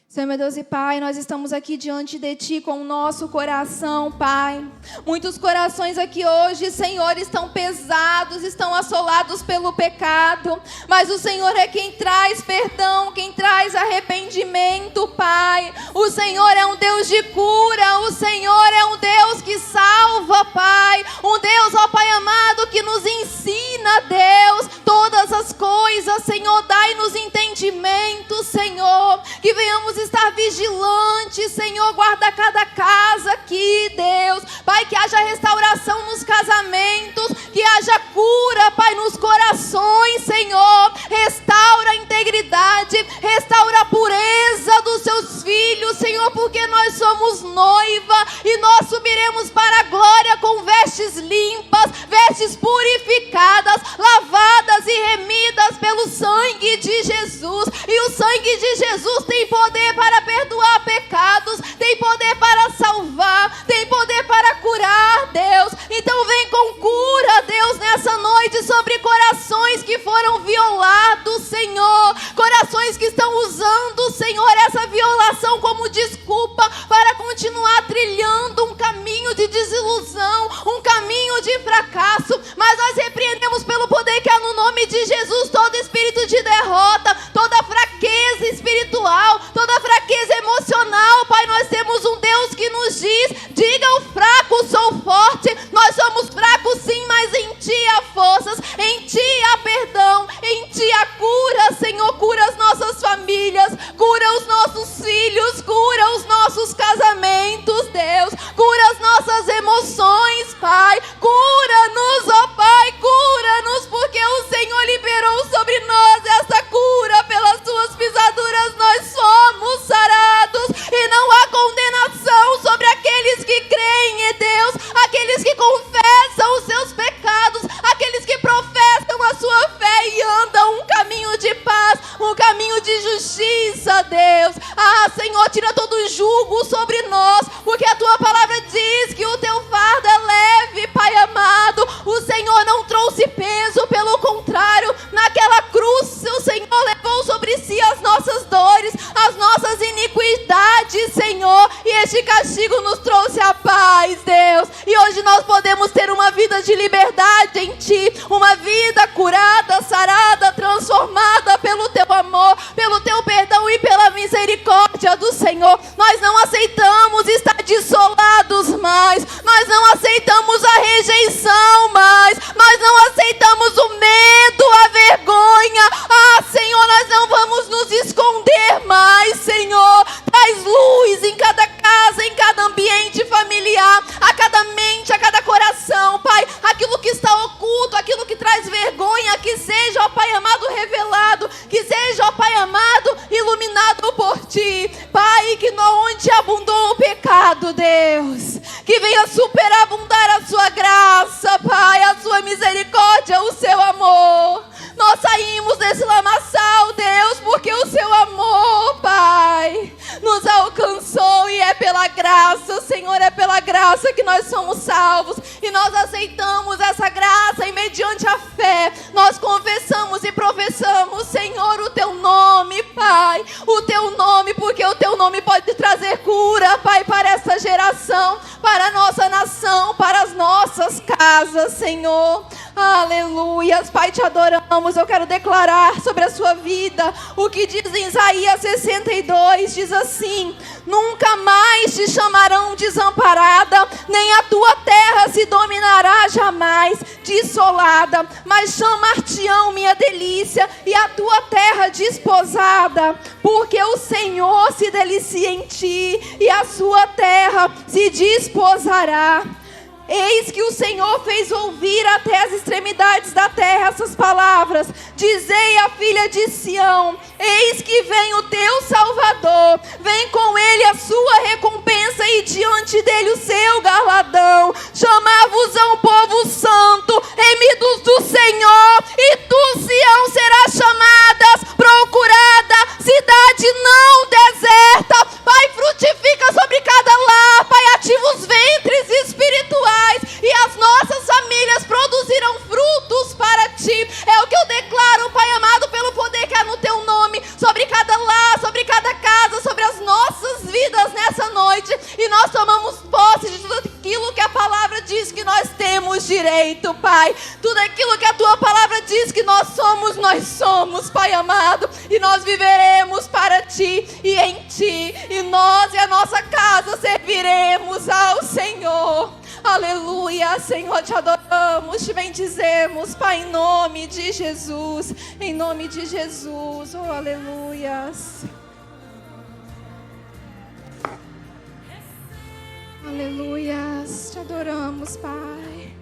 Senhor, meu Deus e Pai, nós estamos aqui diante de Ti com o nosso coração, Pai. Muitos corações aqui hoje, Senhor, estão pesados, estão assolados pelo pecado. Mas o Senhor é quem traz perdão, quem traz arrependimento, Pai. O Senhor é um Deus de cura, o Senhor é um Deus que salva, Pai. Um Deus, ó Pai amado, que nos ensina, Deus, todas as coisas, Senhor. Dai-nos entendimento, Senhor, que venhamos estar vigilantes, Senhor. Guarda cada casa aqui, Deus. Pai, que haja restauração nos casamentos, que haja cura, Pai, nos corações, Senhor. Restaura a integridade, restaura a pureza dos seus filhos, Senhor, porque nós somos noiva e nós subiremos para a glória com vestes limpas, vestes purificadas, lavadas e remidas pelo sangue de Jesus. E o sangue de Jesus tem poder para perdoar pecados, tem poder para salvar, tem poder para curar, Deus. Então vem com cura, Deus, nessa noite sobre corações que foram violados, Senhor. Corações que estão usando, Senhor, essa violação como desculpa para continuar trilhando um caminho de desilusão, um caminho de fracasso. Mas nós repreendemos pelo poder que há no nome de Jesus todo espírito de derrota, toda fraqueza espiritual, toda fraqueza emocional, Pai. Nós temos um Deus que nos diz: diga ao fraco, sou forte. Nós somos fracos sim, mas em Ti há forças, em Ti há perdão, em Ti há cura, Senhor. Cura as nossas famílias, cura os nossos filhos, cura os nossos casamentos, Deus. Cura as nossas emoções, Pai. Cura-nos, ó Pai, cura-nos, porque o Senhor liberou sobre nós essa cura. Pelas Suas pisaduras nós somos sarados, e não há condenação sobre aqueles que creem em Deus, aqueles que confessam os seus pecados, aqueles que professam a sua fé e andam um caminho de paz, um caminho de justiça, Deus. Ah, Senhor, tira todo o jugo sobre nós, porque a Tua palavra diz que o Teu fardo é leve, Pai amado. O Senhor não trouxe peso, pelo contrário, naquela cruz, seja curada, sarada, transformada pelo teu amor, pelo teu perdão e pela misericórdia do Senhor. Nós não aceitamos estar desolados mais, nós não aceitamos a rejeição mais, nós não aceitamos o medo, a vergonha. Senhor, nós não vamos nos esconder mais, Senhor. Traz luz em cada casa, em cada ambiente familiar, a cada mente, a cada coração, Pai. Aquilo que está oculto, aquilo que traz vergonha, que seja, ó Pai amado, revelado, que seja, ó Pai amado, iluminado por Ti, Pai. Que onde abundou o pecado, Deus, que venha superabundar a Sua graça, Pai, a Sua misericórdia, o Seu amor. Nós saímos desse lamaçal, Deus, porque o Seu amor, Pai, nos alcançou, e é pela graça, Senhor, é pela graça que nós somos salvos, e nós aceitamos essa graça, e mediante a fé, nós confessamos e professamos, Senhor, o Teu nome, Pai, o Teu nome, porque o Teu nome pode trazer cura, Pai, para essa geração, para a nossa nação, para as nossas casas, Senhor. Aleluias, Pai, Te adoramos. Eu quero declarar sobre a sua vida o que diz em Isaías 62, diz assim: nunca mais te chamarão desamparada, nem a tua terra se dominará jamais desolada, mas chamar-te-ão minha delícia, e a tua terra desposada, porque o Senhor se delicia em ti, e a sua terra se desposará. Eis que o Senhor fez ouvir até as extremidades da terra essas palavras. Dizei à filha de Sião: eis que vem o teu Salvador, vem com ele a sua recompensa, e diante dele o seu galardão. Chamar-vos-ão povo santo, remidos do Senhor, e tu, Sião, serás chamada, procurada, cidade não deserta. Pai, frutifica sobre cada lar, Pai, ativa os ventres espirituais, e as nossas famílias produzirão frutos para Ti. É o que eu declaro, Pai amado, pelo poder que há no Teu nome, sobre cada lar, sobre cada casa, sobre as nossas vidas nessa noite. E nós tomamos posse de tudo aquilo que a palavra diz que nós temos direito, Pai. Tudo aquilo que a Tua palavra diz que nós somos, Pai amado. E nós viveremos para Ti e em Ti. E nós e a nossa casa serviremos ao Senhor. Aleluia, Senhor, Te adoramos, Te bendizemos, Pai, em nome de Jesus, em nome de Jesus, oh, aleluias. Aleluias, Te adoramos, Pai.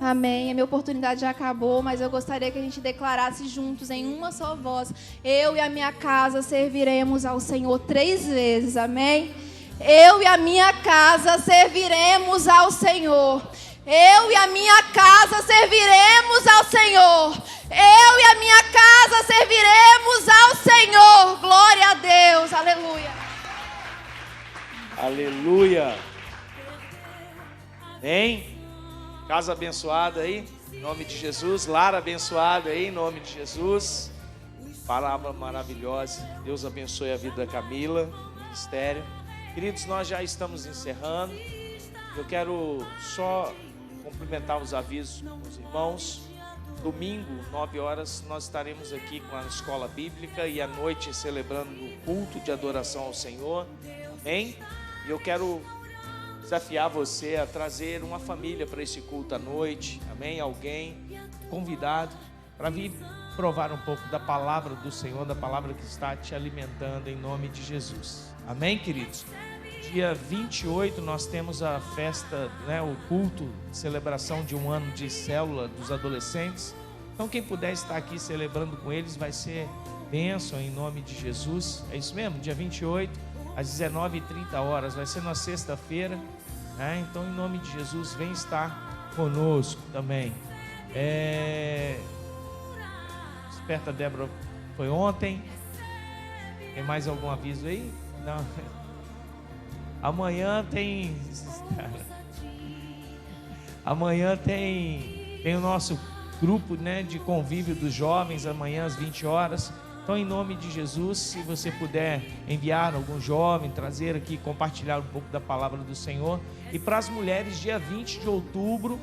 Amém. A minha oportunidade já acabou, mas eu gostaria que a gente declarasse juntos em uma só voz: eu e a minha casa serviremos ao Senhor 3 vezes. Amém? Eu e a minha casa serviremos ao Senhor. Eu e a minha casa serviremos ao Senhor. Eu e a minha casa serviremos ao Senhor. Glória a Deus. Aleluia. Aleluia. Amém? Casa abençoada aí, em nome de Jesus. Lar abençoada aí, em nome de Jesus. Palavra maravilhosa. Deus abençoe a vida da Camila, o ministério. Queridos, nós já estamos encerrando. Eu quero só cumprimentar os avisos com os irmãos. Domingo, 9 horas, nós estaremos aqui com a escola bíblica e à noite celebrando o culto de adoração ao Senhor. Amém? E eu quero desafiar você a trazer uma família para esse culto à noite. Amém? Alguém convidado para vir provar um pouco da palavra do Senhor, da palavra que está te alimentando em nome de Jesus. Amém, queridos? Dia 28 nós temos a festa, o culto de celebração de um ano de célula dos adolescentes. Então quem puder estar aqui celebrando com eles vai ser bênção em nome de Jesus. É isso mesmo? Dia 28 às 19h30, vai ser na sexta-feira. Então em nome de Jesus vem estar conosco também. Esperta Débora foi ontem. Tem mais algum aviso aí? Não. Amanhã tem o nosso grupo, de convívio dos jovens, amanhã às 20 horas. Então, em nome de Jesus, se você puder enviar algum jovem, trazer aqui, compartilhar um pouco da palavra do Senhor. E para as mulheres, dia 20 de outubro,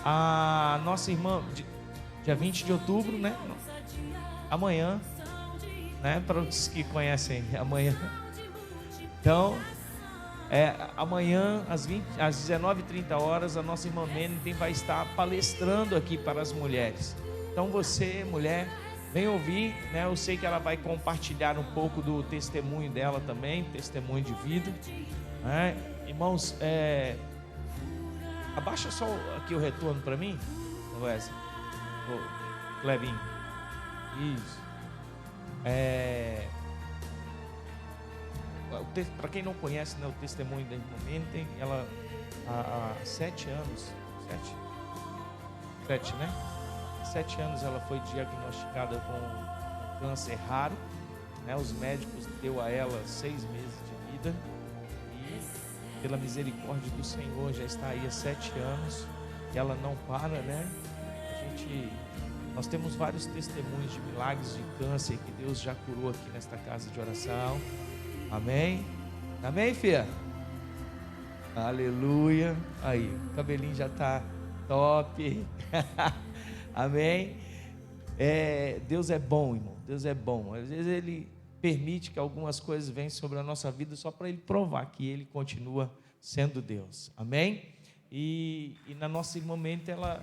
a nossa irmã, dia 20 de outubro, amanhã, para os que conhecem, amanhã. Então, amanhã, às 19h30, a nossa irmã Mendes vai estar palestrando aqui para as mulheres. Então você, mulher, vem ouvir, Eu sei que ela vai compartilhar um pouco do testemunho dela também, testemunho de vida. Irmãos, abaixa só aqui o retorno para mim, Wesley, Clevinho. Isso. Para quem não conhece, o testemunho da irmã Mendes, ela há 7 anos, 7 anos ela foi diagnosticada com câncer raro, Os médicos deu a ela 6 meses de vida e pela misericórdia do Senhor já está aí há 7 anos e ela não para, Nós temos vários testemunhos de milagres de câncer que Deus já curou aqui nesta casa de oração. Amém? Amém, filha? Aleluia. Aí, o cabelinho já está top. Amém? Deus é bom, irmão. Deus é bom. Às vezes Ele permite que algumas coisas venham sobre a nossa vida só para Ele provar que Ele continua sendo Deus. Amém? E na nossa momento, ela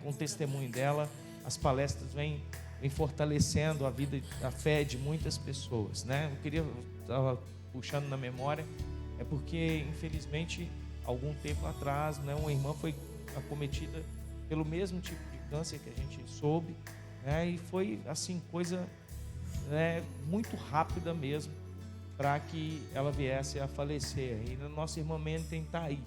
com o testemunho dela, as palestras vêm fortalecendo a vida, a fé de muitas pessoas, estava puxando na memória, porque infelizmente algum tempo atrás, uma irmã foi acometida pelo mesmo tipo de câncer que a gente soube, e foi assim coisa muito rápida mesmo para que ela viesse a falecer. E a nossa irmã Menten está aí,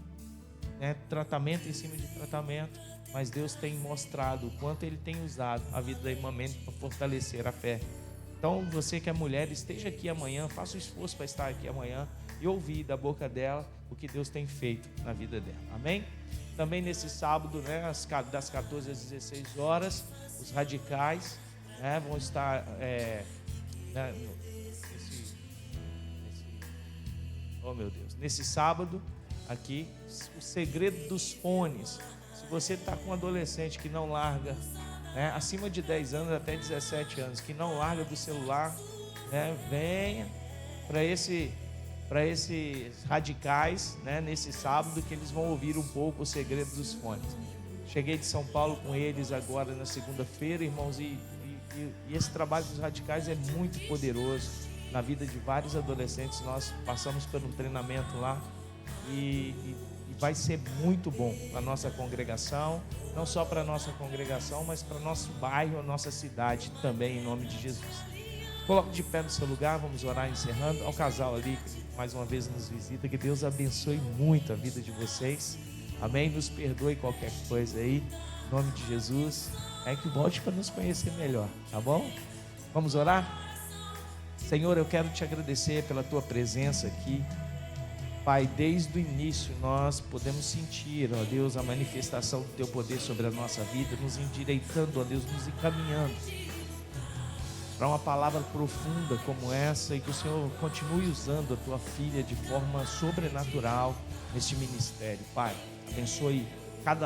tratamento em cima de tratamento. Mas Deus tem mostrado o quanto Ele tem usado a vida da irmã Mendes para fortalecer a fé. Então, você que é mulher, esteja aqui amanhã, faça o esforço para estar aqui amanhã e ouvir da boca dela o que Deus tem feito na vida dela. Amém? Também nesse sábado, das 14 às 16 horas, os radicais vão estar nesse sábado aqui, o segredo dos fones. Se você está com um adolescente que não larga, acima de 10 anos até 17 anos, que não larga do celular, venha para esses radicais, nesse sábado, que eles vão ouvir um pouco o segredo dos fones. Cheguei de São Paulo com eles agora na segunda-feira, irmãos, e esse trabalho dos radicais é muito poderoso na vida de vários adolescentes. Nós passamos por um treinamento lá e vai ser muito bom para a nossa congregação, não só para a nossa congregação, mas para o nosso bairro, a nossa cidade também, em nome de Jesus. Coloque de pé no seu lugar, vamos orar encerrando. Ao casal ali, que mais uma vez nos visita, que Deus abençoe muito a vida de vocês. Amém? Nos perdoe qualquer coisa aí, em nome de Jesus. Que volte para nos conhecer melhor, tá bom? Vamos orar? Senhor, eu quero te agradecer pela tua presença aqui. Pai, desde o início nós podemos sentir, ó Deus, a manifestação do Teu poder sobre a nossa vida, nos endireitando, ó Deus, nos encaminhando para uma palavra profunda como essa, e que o Senhor continue usando a Tua filha de forma sobrenatural neste ministério. Pai, abençoe cada